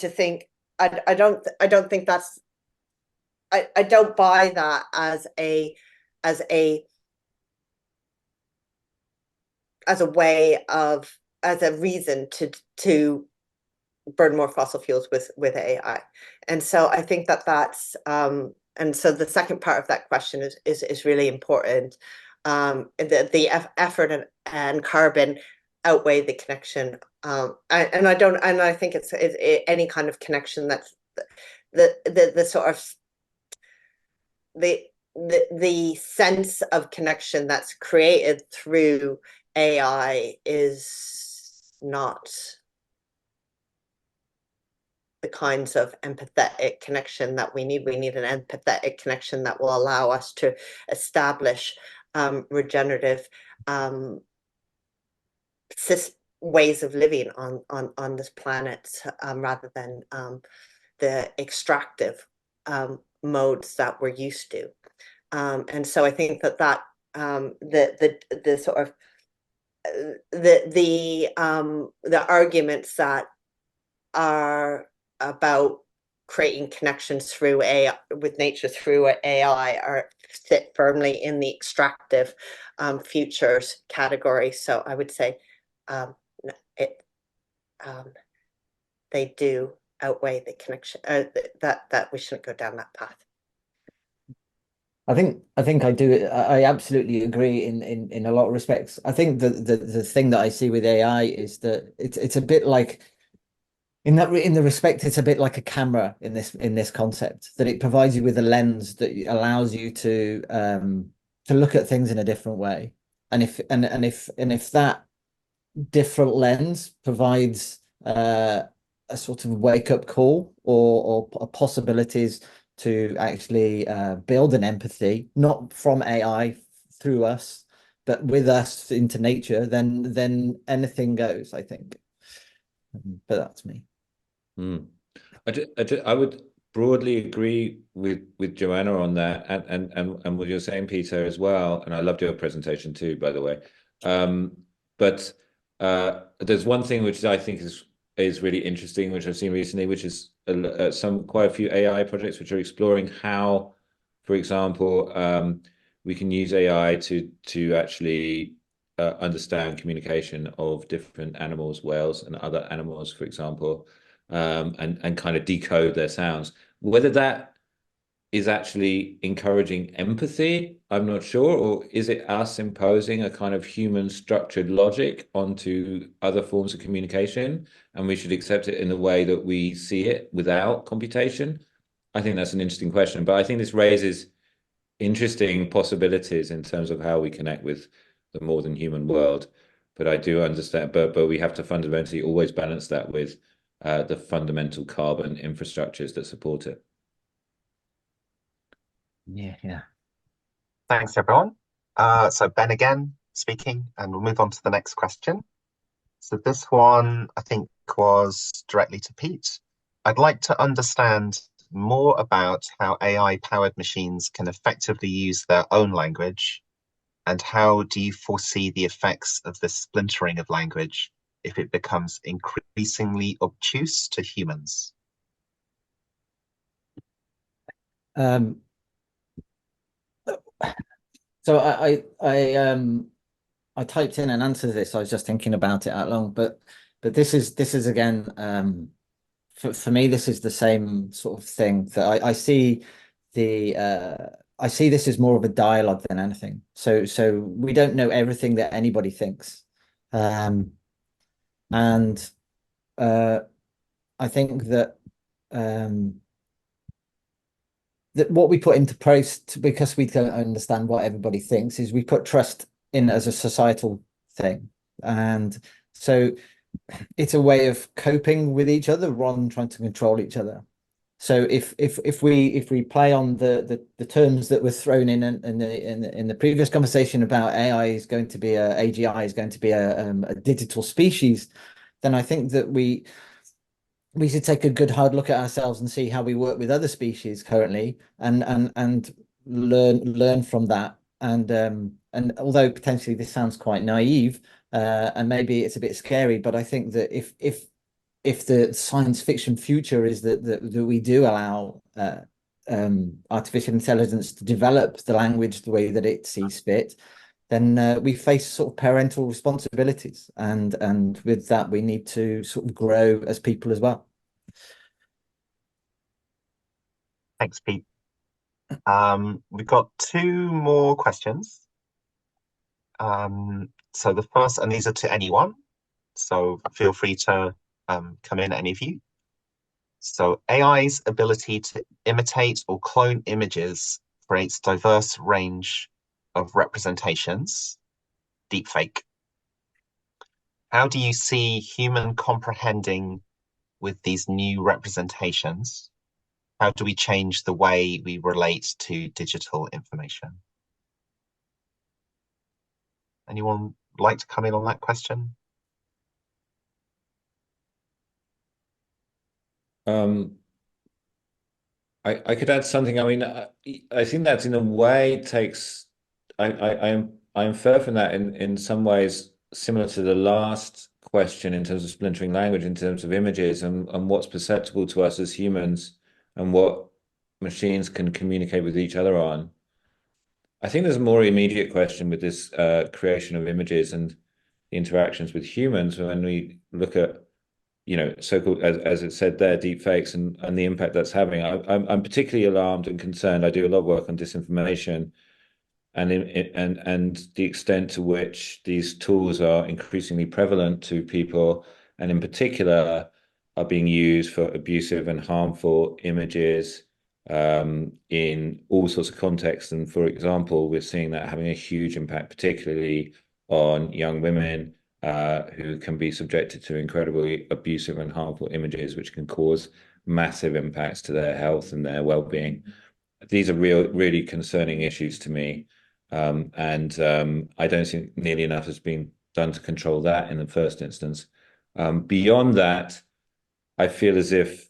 think. I don't think that's. I don't buy that as a reason to burn more fossil fuels with AI. And so I think that's and so the second part of that question is really important. The effort and carbon outweigh the connection, and I think it's any kind of connection that's the sort of the sense of connection that's created through AI is not the kinds of empathetic connection that we need. We need an empathetic connection that will allow us to establish regenerative ways of living on this planet, rather than the extractive modes that we're used to. And so I think that the sort of the arguments that are about creating connections through AI with nature through AI are sit firmly in the extractive futures category. So I would say they do outweigh the connection, that we shouldn't go down that path. I think I do. I absolutely agree in a lot of respects. I think the thing that I see with AI is that it's a bit like, in the respect, it's a bit like a camera in this concept, that it provides you with a lens that allows you to look at things in a different way. And if that different lens provides a sort of wake-up call or possibilities to actually build an empathy, not from AI through us, but with us into nature, then anything goes, I think. But that's me. I would broadly agree with Joanna on that, and what you're saying, Peter, as well. And I loved your presentation too, by the way. But there's one thing which I think is really interesting, which I've seen recently, which is quite a few AI projects which are exploring how, for example, we can use AI to actually understand communication of different animals, whales and other animals, for example, and kind of decode their sounds. Whether that is actually encouraging empathy, I'm not sure, or is it us imposing a kind of human structured logic onto other forms of communication, and we should accept it in the way that we see it without computation? I think that's an interesting question, but I think this raises interesting possibilities in terms of how we connect with the more than human world. But I do understand, but we have to fundamentally always balance that with the fundamental carbon infrastructures that support it. Yeah. Thanks, everyone. So Ben again speaking, and we'll move on to the next question. So this one, I think, was directly to Pete. I'd like to understand more about how AI-powered machines can effectively use their own language, and how do you foresee the effects of the splintering of language if it becomes increasingly obtuse to humans? So I typed in an answer to this. I was just thinking about it out long, but this is again, for me, this is the same sort of thing that I see I see this as more of a dialogue than anything. So we don't know everything that anybody thinks, and I think that that what we put into place, because we don't understand what everybody thinks, is we put trust in as a societal thing, and so it's a way of coping with each other rather than trying to control each other. So if we play on the terms that were thrown in the previous conversation about AI is going to be AGI is going to be a digital species, then I think that we should take a good hard look at ourselves and see how we work with other species currently, and learn from that. And although potentially this sounds quite naive, and maybe it's a bit scary, but I think that if the science fiction future is that we do allow artificial intelligence to develop the language the way that it sees fit, then we face sort of parental responsibilities, and with that we need to sort of grow as people as well. Thanks, Pete. We've got two more questions. So the first, and these are to anyone, so feel free to come in, any of you. So AI's ability to imitate or clone images creates diverse range of representations, deepfake. How do you see human comprehending with these new representations? How do we change the way we relate to digital information? Anyone like to come in on that question? I could add something. I mean, I think that in a way takes. I infer from that in some ways similar to the last question in terms of splintering language, in terms of images and what's perceptible to us as humans and what machines can communicate with each other on. I think there's a more immediate question with this creation of images and the interactions with humans when we look at, so-called, as it said there, deep fakes and the impact that's having. I'm particularly alarmed and concerned. I do a lot of work on disinformation and the extent to which these tools are increasingly prevalent to people, and in particular are being used for abusive and harmful images in all sorts of contexts. And for example, we're seeing that having a huge impact, particularly on young women who can be subjected to incredibly abusive and harmful images, which can cause massive impacts to their health and their well-being. These are really concerning issues to me. And I don't think nearly enough has been done to control that in the first instance. Beyond that, I feel as if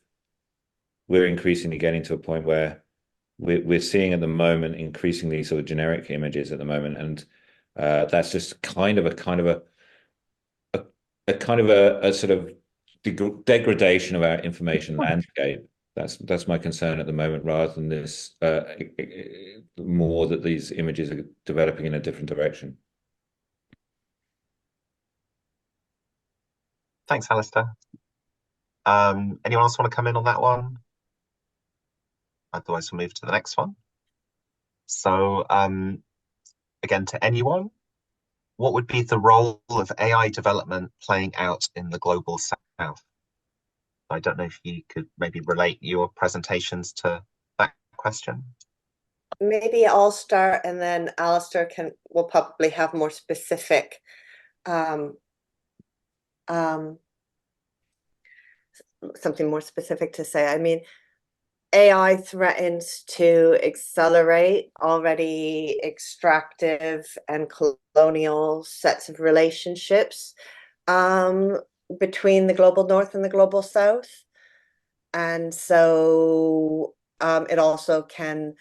we're increasingly getting to a point where we're seeing at the moment increasingly sort of generic images at the moment, and that's just kind of a sort of degradation of our information landscape. That's my concern at the moment, rather than this more that these images are developing in a different direction. Thanks, Alistair. Anyone else want to come in on that one? Otherwise, we'll move to the next one. So, again, to anyone, what would be the role of AI development playing out in the global south? I don't know if you could maybe relate your presentations to that question. Maybe I'll start, and then Alistair will probably have more specific something more specific to say. I mean, AI threatens to accelerate already extractive and colonial sets of relationships between the global north and the global south. And so it also can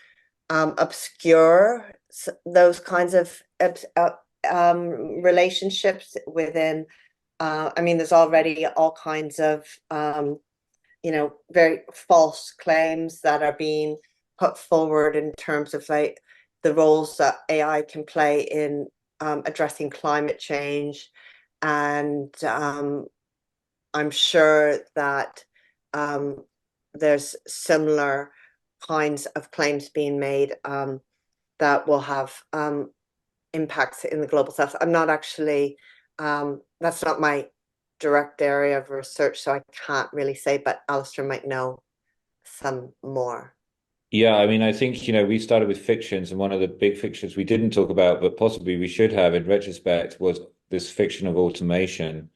obscure those kinds of relationships within. I mean, there's already all kinds of very false claims that are being put forward in terms of like the roles that AI can play in addressing climate change. And I'm sure that there's similar kinds of claims being made that will have impacts in the global south. I'm not actually, that's not my direct area of research, so I can't really say, but Alistair might know some more. Yeah, I mean, I think, we started with fictions, and one of the big fictions we didn't talk about, but possibly we should have in retrospect, was this fiction of automation,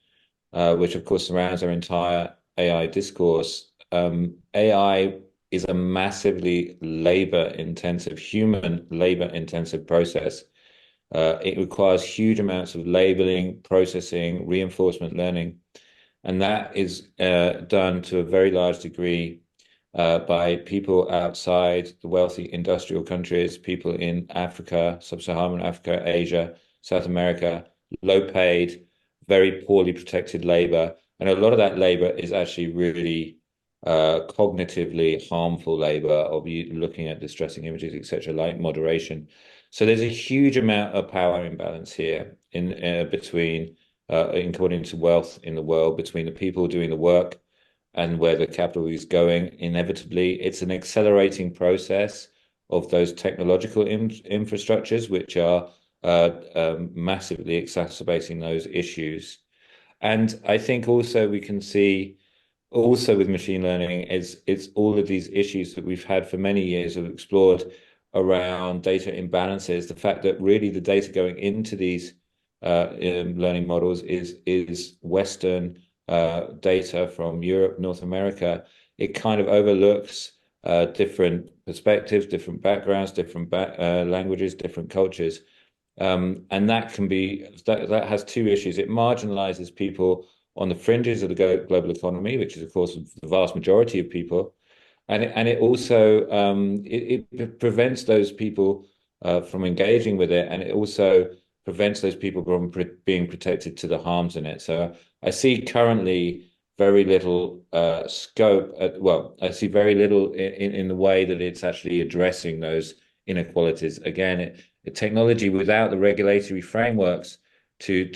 which of course surrounds our entire AI discourse. AI is a massively human labor-intensive process. It requires huge amounts of labeling, processing, reinforcement learning, and that is done to a very large degree by people outside the wealthy industrial countries, people in Africa, sub-Saharan Africa, Asia, South America, low-paid, very poorly protected labor. And a lot of that labor is actually really cognitively harmful labor, of you looking at distressing images, etc., like moderation. So there's a huge amount of power imbalance here between, according to wealth in the world, between the people doing the work and where the capital is going. Inevitably, it's an accelerating process of those technological infrastructures, which are massively exacerbating those issues. And I think also we can see also with machine learning it's all of these issues that we've had for many years have explored around data imbalances, the fact that really the data going into these learning models is Western data from Europe, North America, it kind of overlooks different perspectives, different backgrounds, different languages, different cultures. And that can be, that has two issues. It marginalizes people on the fringes of the global economy, which is, of course, the vast majority of people. And it also it prevents those people from engaging with it, and it also prevents those people from being protected to the harms in it. So I see currently very little scope. Well, I see very little in the way that it's actually addressing those inequalities. Again, technology without the regulatory frameworks to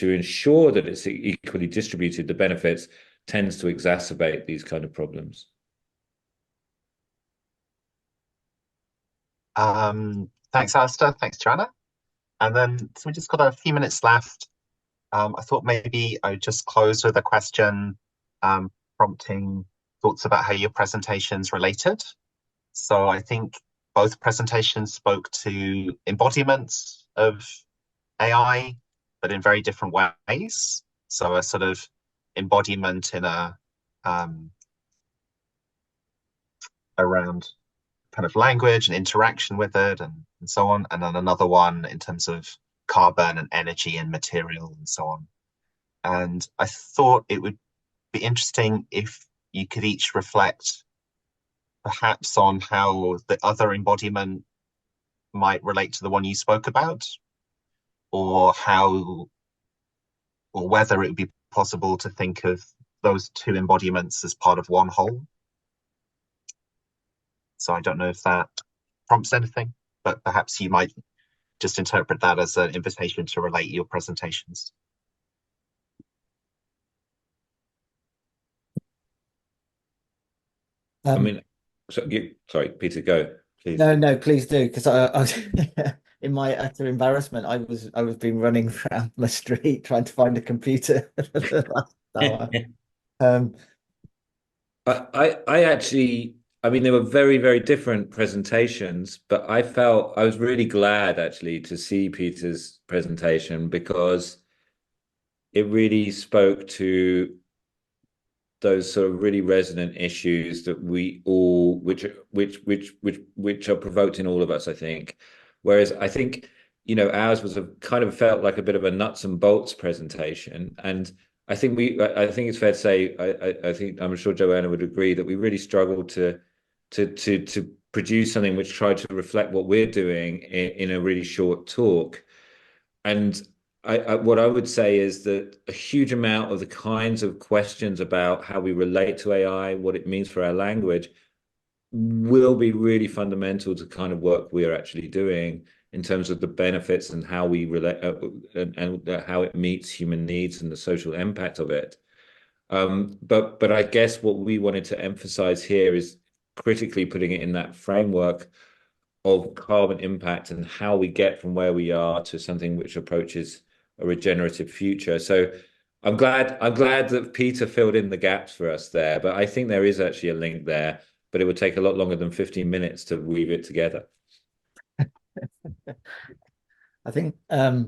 ensure that it's equally distributed, the benefits tends to exacerbate these kind of problems. Thanks, Alistair. Thanks, Joanna. And then, so we just got a few minutes left. I thought maybe I would just close with a question, prompting thoughts about how your presentations related. So I think both presentations spoke to embodiments of AI, but in very different ways. So a sort of embodiment in a around kind of language and interaction with it and so on, and then another one in terms of carbon and energy and material and so on. And I thought it would be interesting if you could each reflect perhaps on how the other embodiment might relate to the one you spoke about, or how, or whether it would be possible to think of those two embodiments as part of one whole. So I don't know if that prompts anything, but perhaps you might just interpret that as an invitation to relate your presentations. I mean, sorry, Peter, go, please. No, please do, because I in my utter embarrassment, I was being running around the street trying to find a computer last hour. I actually, I mean, they were very, very different presentations, but I was really glad actually to see Peter's presentation because it really spoke to those sort of really resonant issues that we all, which are provoked in all of us, I think. Whereas I think, ours was kind of felt like a bit of a nuts and bolts presentation, and I think it's fair to say, I think I'm sure Joanna would agree that we really struggled to produce something which tried to reflect what we're doing in a really short talk. And what I would say is that a huge amount of the kinds of questions about how we relate to AI, what it means for our language, will be really fundamental to kind of work we are actually doing in terms of the benefits and how we relate and how it meets human needs and the social impact of it. But I guess what we wanted to emphasize here is critically putting it in that framework of carbon impact and how we get from where we are to something which approaches a regenerative future. So I'm glad that Peter filled in the gaps for us there, but I think there is actually a link there, but it would take a lot longer than 15 minutes to weave it together. I think I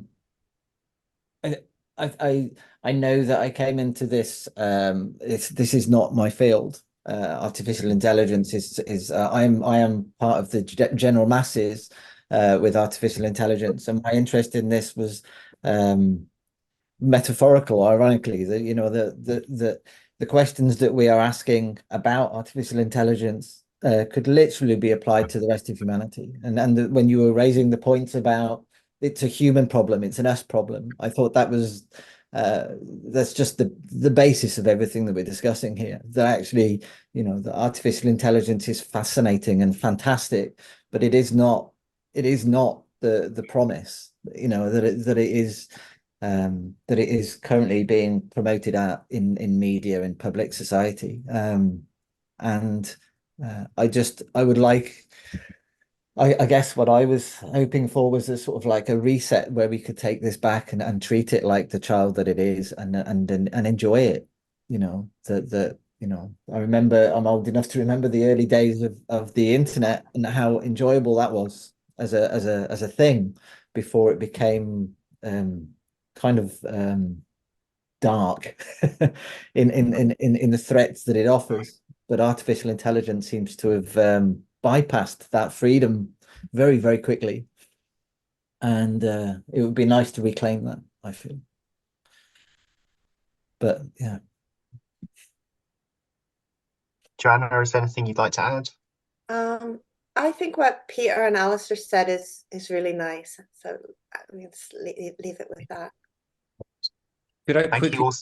know that I came into this. This is not my field. Artificial intelligence is I am part of the general masses with artificial intelligence, and my interest in this was metaphorical. Ironically, the questions that we are asking about artificial intelligence could literally be applied to the rest of humanity. And when you were raising the points about it's a human problem, it's an us problem, I thought that was that's just the basis of everything that we're discussing here. That actually, the artificial intelligence is fascinating and fantastic, but it is not the promise, that it is currently being promoted out in media and public society. And I would like, I guess what I was hoping for was a sort of like a reset where we could take this back and treat it like the child that it is and enjoy it. I remember, I'm old enough to remember the early days of the internet and how enjoyable that was as a thing before it became kind of dark in the threats that it offers. But artificial intelligence seems to have bypassed that freedom very, very quickly. And it would be nice to reclaim that, I feel. But yeah. Joanna, is there anything you'd like to add? I think what Peter and Alistair said is really nice. So we can just leave it with that. Could I Thank quickly, you all.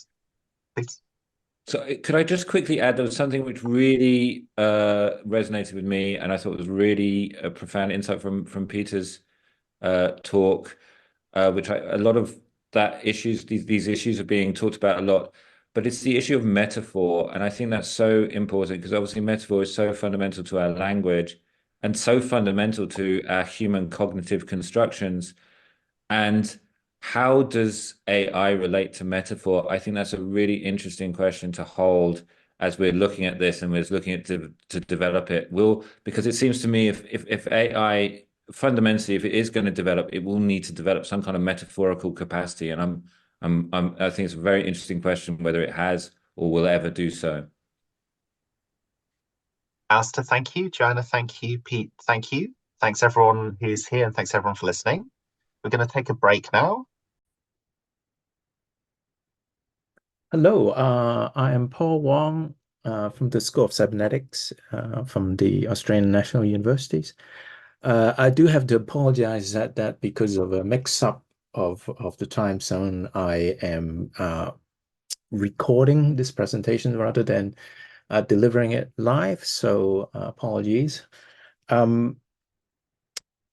Please. so could I just quickly add, there was something which really resonated with me, and I thought was really a profound insight from Peter's talk, which a lot of that these issues are being talked about a lot, but it's the issue of metaphor, and I think that's so important because obviously metaphor is so fundamental to our language and so fundamental to our human cognitive constructions. And how does AI relate to metaphor? I think that's a really interesting question to hold as we're looking at this and we're looking at to develop it. Because it seems to me if AI fundamentally, if it is going to develop, it will need to develop some kind of metaphorical capacity. And I think it's a very interesting question whether it has or will ever do so. Alistair, thank you. Joanna, thank you. Pete, thank you. Thanks everyone who's here and thanks everyone for listening. We're going to take a break now. Hello, I am Paul Wong from the School of Cybernetics from the Australian National Universities. I do have to apologize that because of a mix-up of the time zone, I am recording this presentation rather than delivering it live, so apologies.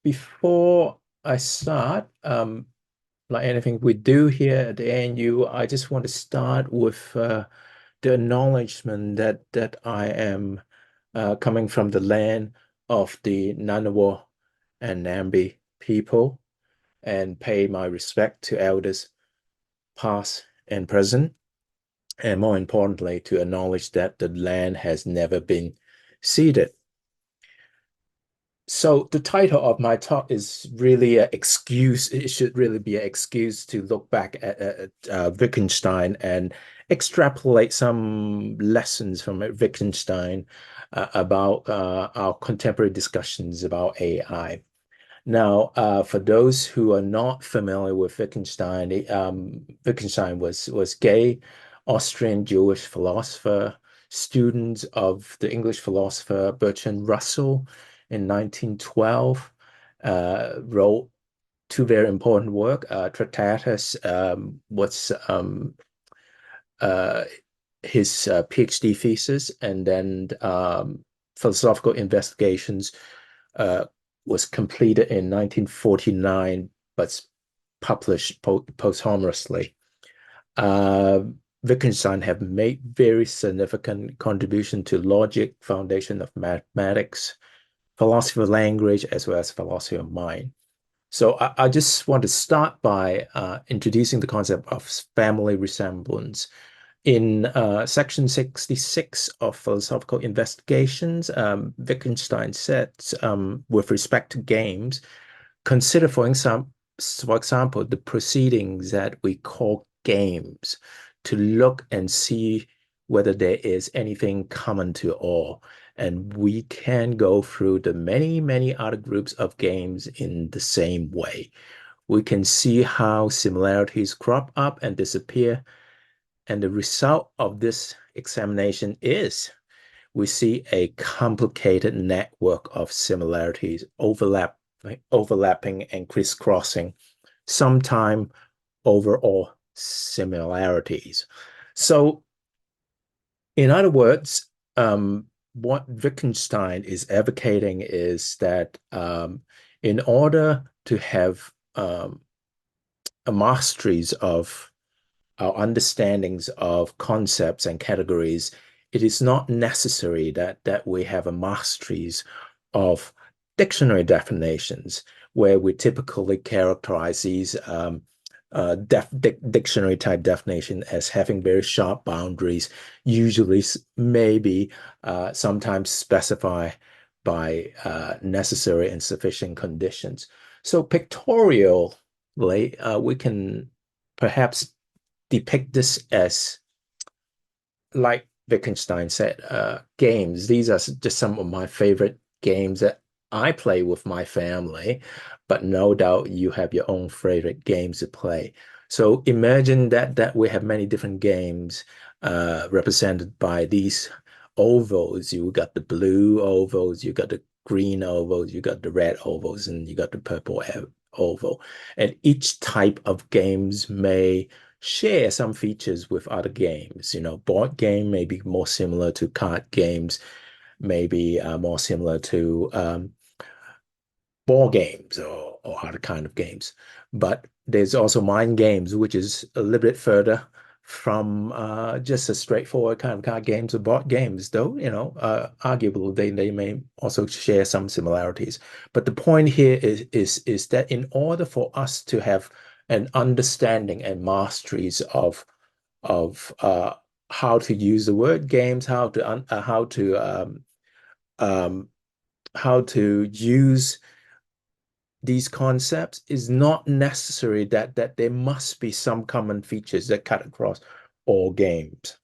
Before I start, like anything we do here at the ANU, I just want to start with the acknowledgement that I am coming from the land of the Ngunnawal and Nambi people and pay my respect to elders past and present, and more importantly, to acknowledge that the land has never been ceded. So the title of my talk is really an excuse. It should really be an excuse to look back at Wittgenstein and extrapolate some lessons from Wittgenstein about our contemporary discussions about AI. Now, for those who are not familiar with Wittgenstein, Wittgenstein was gay, Austrian Jewish philosopher, student of the English philosopher Bertrand Russell. In 1912, wrote two very important works. Tractatus was his PhD thesis, and then Philosophical Investigations was completed in 1949, but published posthumously. Wittgenstein have made very significant contribution to logic, foundation of mathematics, philosophy of language, as well as philosophy of mind. So I just want to start by introducing the concept of family resemblance. In section 66 of Philosophical Investigations, Wittgenstein said, with respect to games, consider, for example, the proceedings that we call games to look and see whether there is anything common to all. And we can go through the many, many other groups of games in the same way. We can see how similarities crop up and disappear. And the result of this examination is we see a complicated network of similarities overlapping and crisscrossing, sometimes overall similarities. So in other words, what Wittgenstein is advocating is that in order to have a masteries of our understandings of concepts and categories, it is not necessary that we have a masteries of dictionary definitions, where we typically characterize these dictionary type definition as having very sharp boundaries, usually maybe sometimes specified by necessary and sufficient conditions. So pictorially, we can perhaps depict this as, like Wittgenstein said, games. These are just some of my favorite games that I play with my family, but no doubt you have your own favorite games to play. So imagine that we have many different games represented by these ovals. You got the blue ovals, you got the green ovals, you got the red ovals, and you got the purple oval. And each type of games may share some features with other games. Board game may be more similar to card games, maybe more similar to ball games or other kind of games. But there's also mind games, which is a little bit further from just a straightforward kind of card games or board games, though, arguably they may also share some similarities. But the point here is that in order for us to have an understanding and masteries of how to use the word games, how to use these concepts, is not necessary that there must be some common features that cut across all games.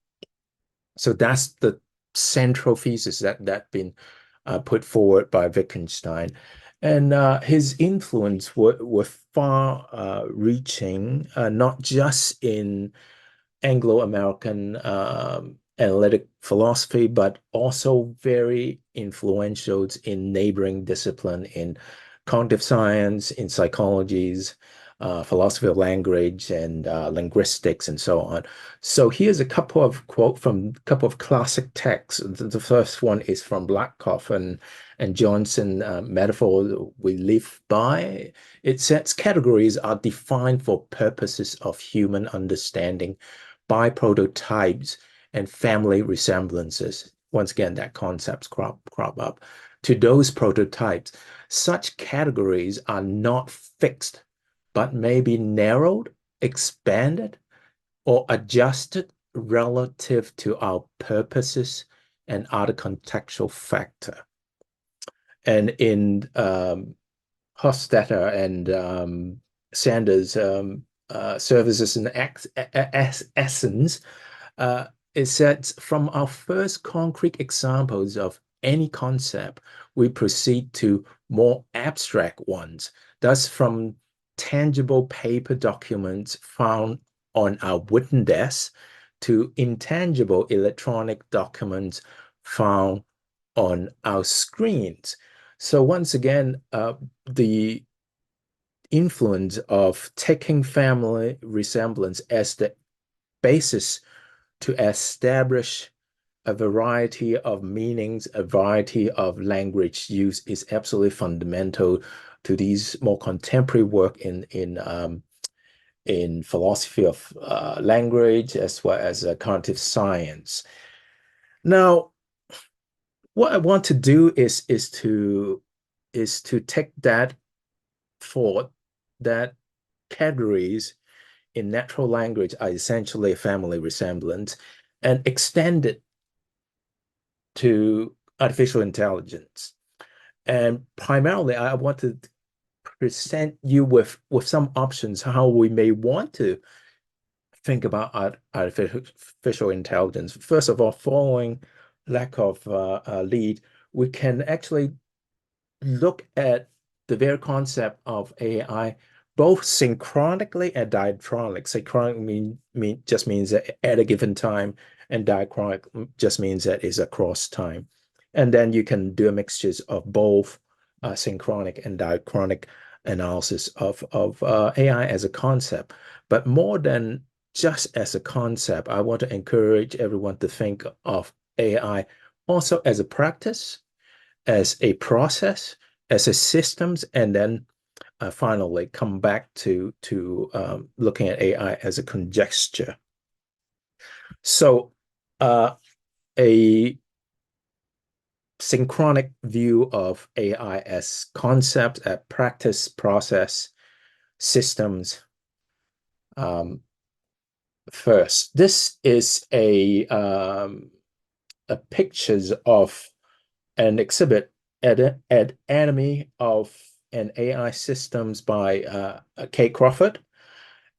So that's the central thesis that been put forward by Wittgenstein. And his influence were far reaching, not just in Anglo-American analytic philosophy, but also very influential in neighboring discipline in cognitive science, in psychologies, philosophy of language, and linguistics, and so on. So here's a couple of quotes from a couple of classic texts. The first one is from Lakoff and Johnson, Metaphor We Live By. It says categories are defined for purposes of human understanding by prototypes and family resemblances. Once again, that concepts crop up. To those prototypes, such categories are not fixed, but may be narrowed, expanded, or adjusted relative to our purposes and other contextual factor. And in Hofstadter and Sanders' Services and Essence, it says, from our first concrete examples of any concept, we proceed to more abstract ones. Thus, from tangible paper documents found on our wooden desks to intangible electronic documents found on our screens. So once again, the influence of taking family resemblance as the basis to establish a variety of meanings, a variety of language use is absolutely fundamental to these more contemporary work in philosophy of language as well as cognitive science. Now, what I want to do is to take that thought that categories in natural language are essentially a family resemblance and extend it to artificial intelligence. And primarily, I want to present you with some options how we may want to think about artificial intelligence. First of all, following Lakoff lead, we can actually look at the very concept of AI both synchronically and diachronic. Synchronic just means that at a given time, and diachronic just means that it's across time. And then you can do a mixture of both synchronic and diachronic analysis of AI as a concept. But more than just as a concept, I want to encourage everyone to think of AI also as a practice, as a process, as a systems, and then finally come back to looking at AI as a conjecture. So a synchronic view of AI as concept, as practice, process, systems. First, this is a pictures of an exhibit at Enemy of an AI Systems by Kate Crawford.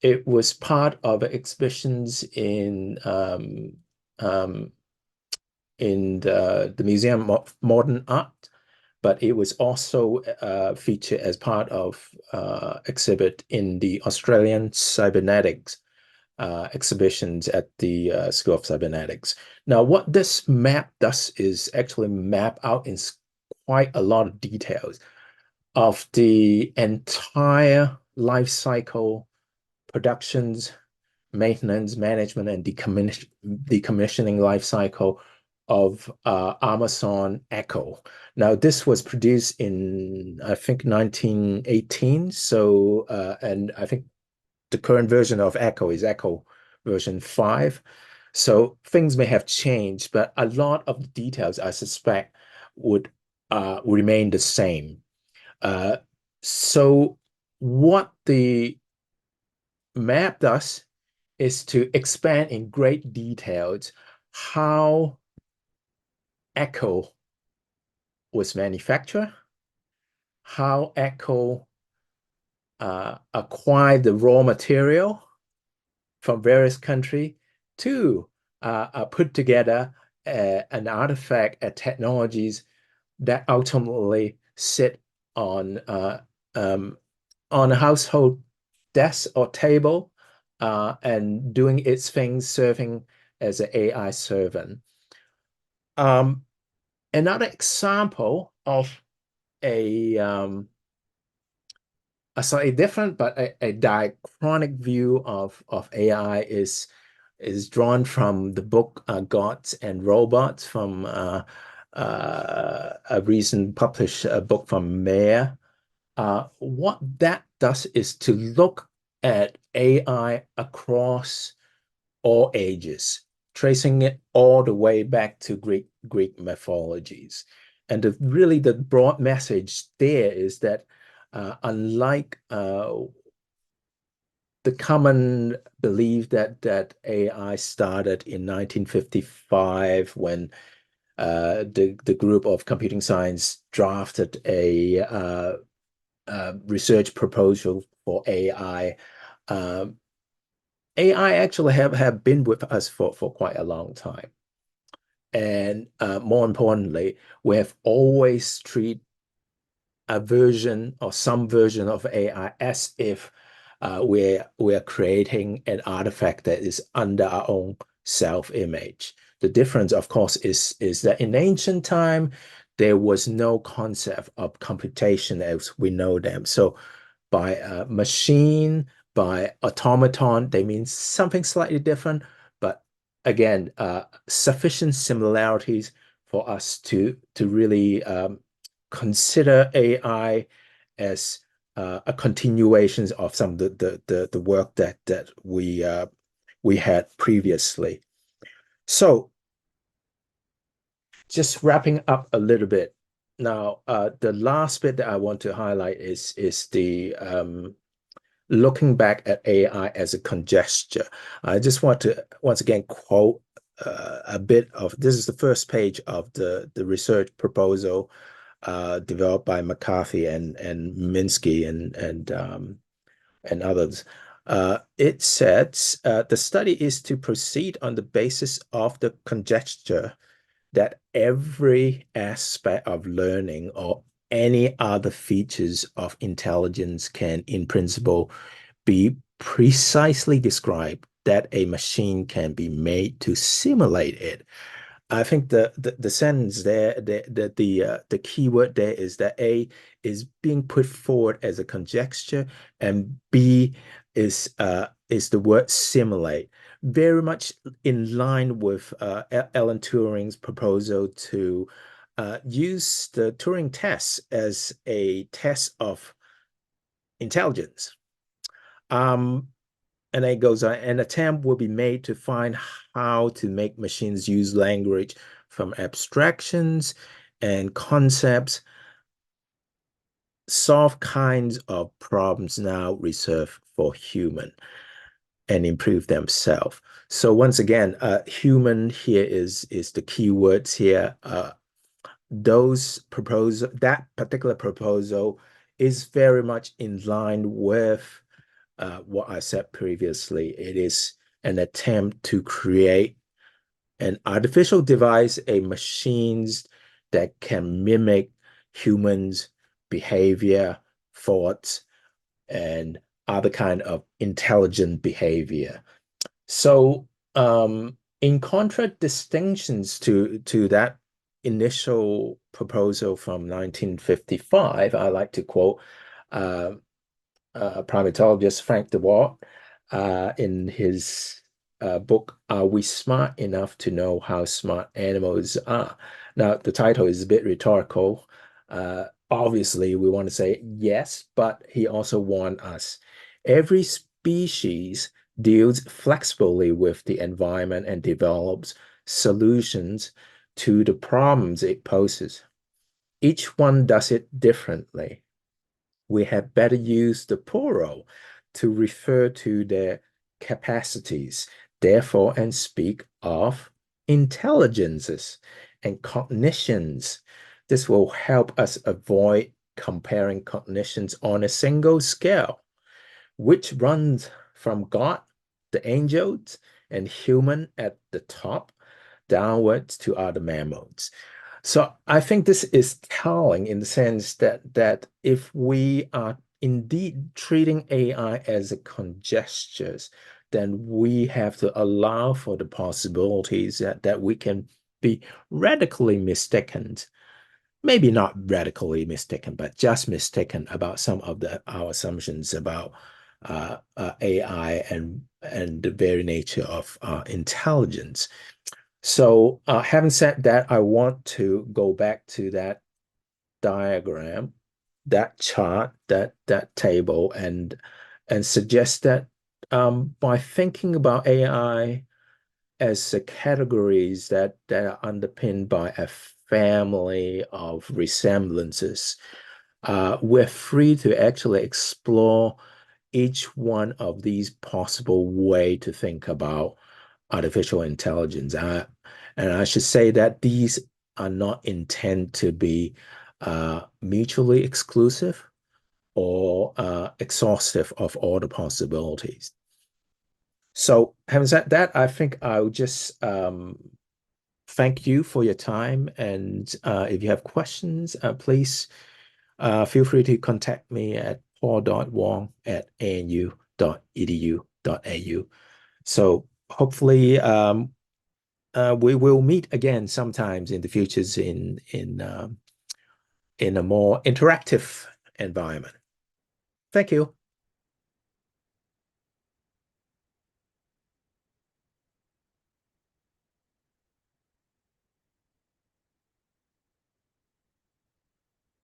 it was part of exhibitions in the Museum of Modern Art, but it was also featured as part of exhibit in the Australian Cybernetics exhibitions at the School of Cybernetics. Now, what this map does is actually map out in quite a lot of details of the entire life cycle, productions, maintenance, management, and decommissioning life cycle of Amazon Echo. Now, this was produced in, I think, 1918. So, and I think the current version of Echo is Echo version 5. So things may have changed, but a lot of the details, I suspect, would remain the same. So what the map does is to expand in great details how Echo was manufactured, how Echo acquired the raw material from various countries to put together an artifact, technologies that ultimately sit on a household desk or table and doing its things, serving as an AI servant. Another example of a slightly different but a diachronic view of AI is drawn from the book Gods and Robots, from a recent published book from Mayer. What that does is to look at AI across all ages, tracing it all the way back to Greek mythologies. And really the broad message there is that unlike the common belief that AI started in 1955 when the group of computing science drafted a research proposal for AI. AI actually have been with us for quite a long time. And more importantly, we have always treated a version or some version of AI as if we're creating an artifact that is under our own self-image. The difference, of course, is that in ancient time, there was no concept of computation as we know them. So by machine, by automaton, they mean something slightly different, but again, sufficient similarities for us to really consider AI as a continuation of some of the work that we had previously. So just wrapping up a little bit. Now, the last bit that I want to highlight is the looking back at AI as a conjecture. I just want to once again quote a bit of, this is the first page of the research proposal developed by McCarthy and Minsky and others. It says the study is to proceed on the basis of the conjecture that every aspect of learning or any other features of intelligence can, in principle, be precisely described, that a machine can be made to simulate it. I think the sentence there, the key word there is that A is being put forward as a conjecture, and B is the word simulate, very much in line with Alan Turing's proposal to use the Turing test as a test of intelligence. And it goes on, an attempt will be made to find how to make machines use language from abstractions and concepts, solve kinds of problems now reserved for human, and improve themselves. So once again, human here is the key words here. That particular proposal is very much in line with what I said previously. It is an attempt to create an artificial device, a machines that can mimic humans' behavior, thoughts, and other kind of intelligent behavior. So in contradistinctions to that initial proposal from 1955, I like to quote primatologist Frank DeWalt in his book, Are We Smart Enough to Know How Smart Animals Are? Now, the title is a bit rhetorical. Obviously, we want to say yes, but he also warned us. Every species deals flexibly with the environment and develops solutions to the problems it poses. Each one does it differently. We had better use the plural to refer to their capacities, therefore, and speak of intelligences and cognitions. This will help us avoid comparing cognitions on a single scale, which runs from God, the angels, and human at the top, downwards to other mammals. So I think this is telling in the sense that if we are indeed treating AI as a conjecture, then we have to allow for the possibilities that we can be radically mistaken. Maybe not radically mistaken, but just mistaken about some of our assumptions about AI and the very nature of intelligence. So having said that, I want to go back to that diagram, that chart, that table, and suggest that by thinking about AI as categories that are underpinned by a family of resemblances, we're free to actually explore each one of these possible way to think about artificial intelligence. And I should say that these are not intended to be mutually exclusive or exhaustive of all the possibilities. So having said that, I think I'll just thank you for your time. And if you have questions, please feel free to contact me at paul.wong@anu.edu.au. So hopefully we will meet again sometimes in the futures in a more interactive environment. Thank you.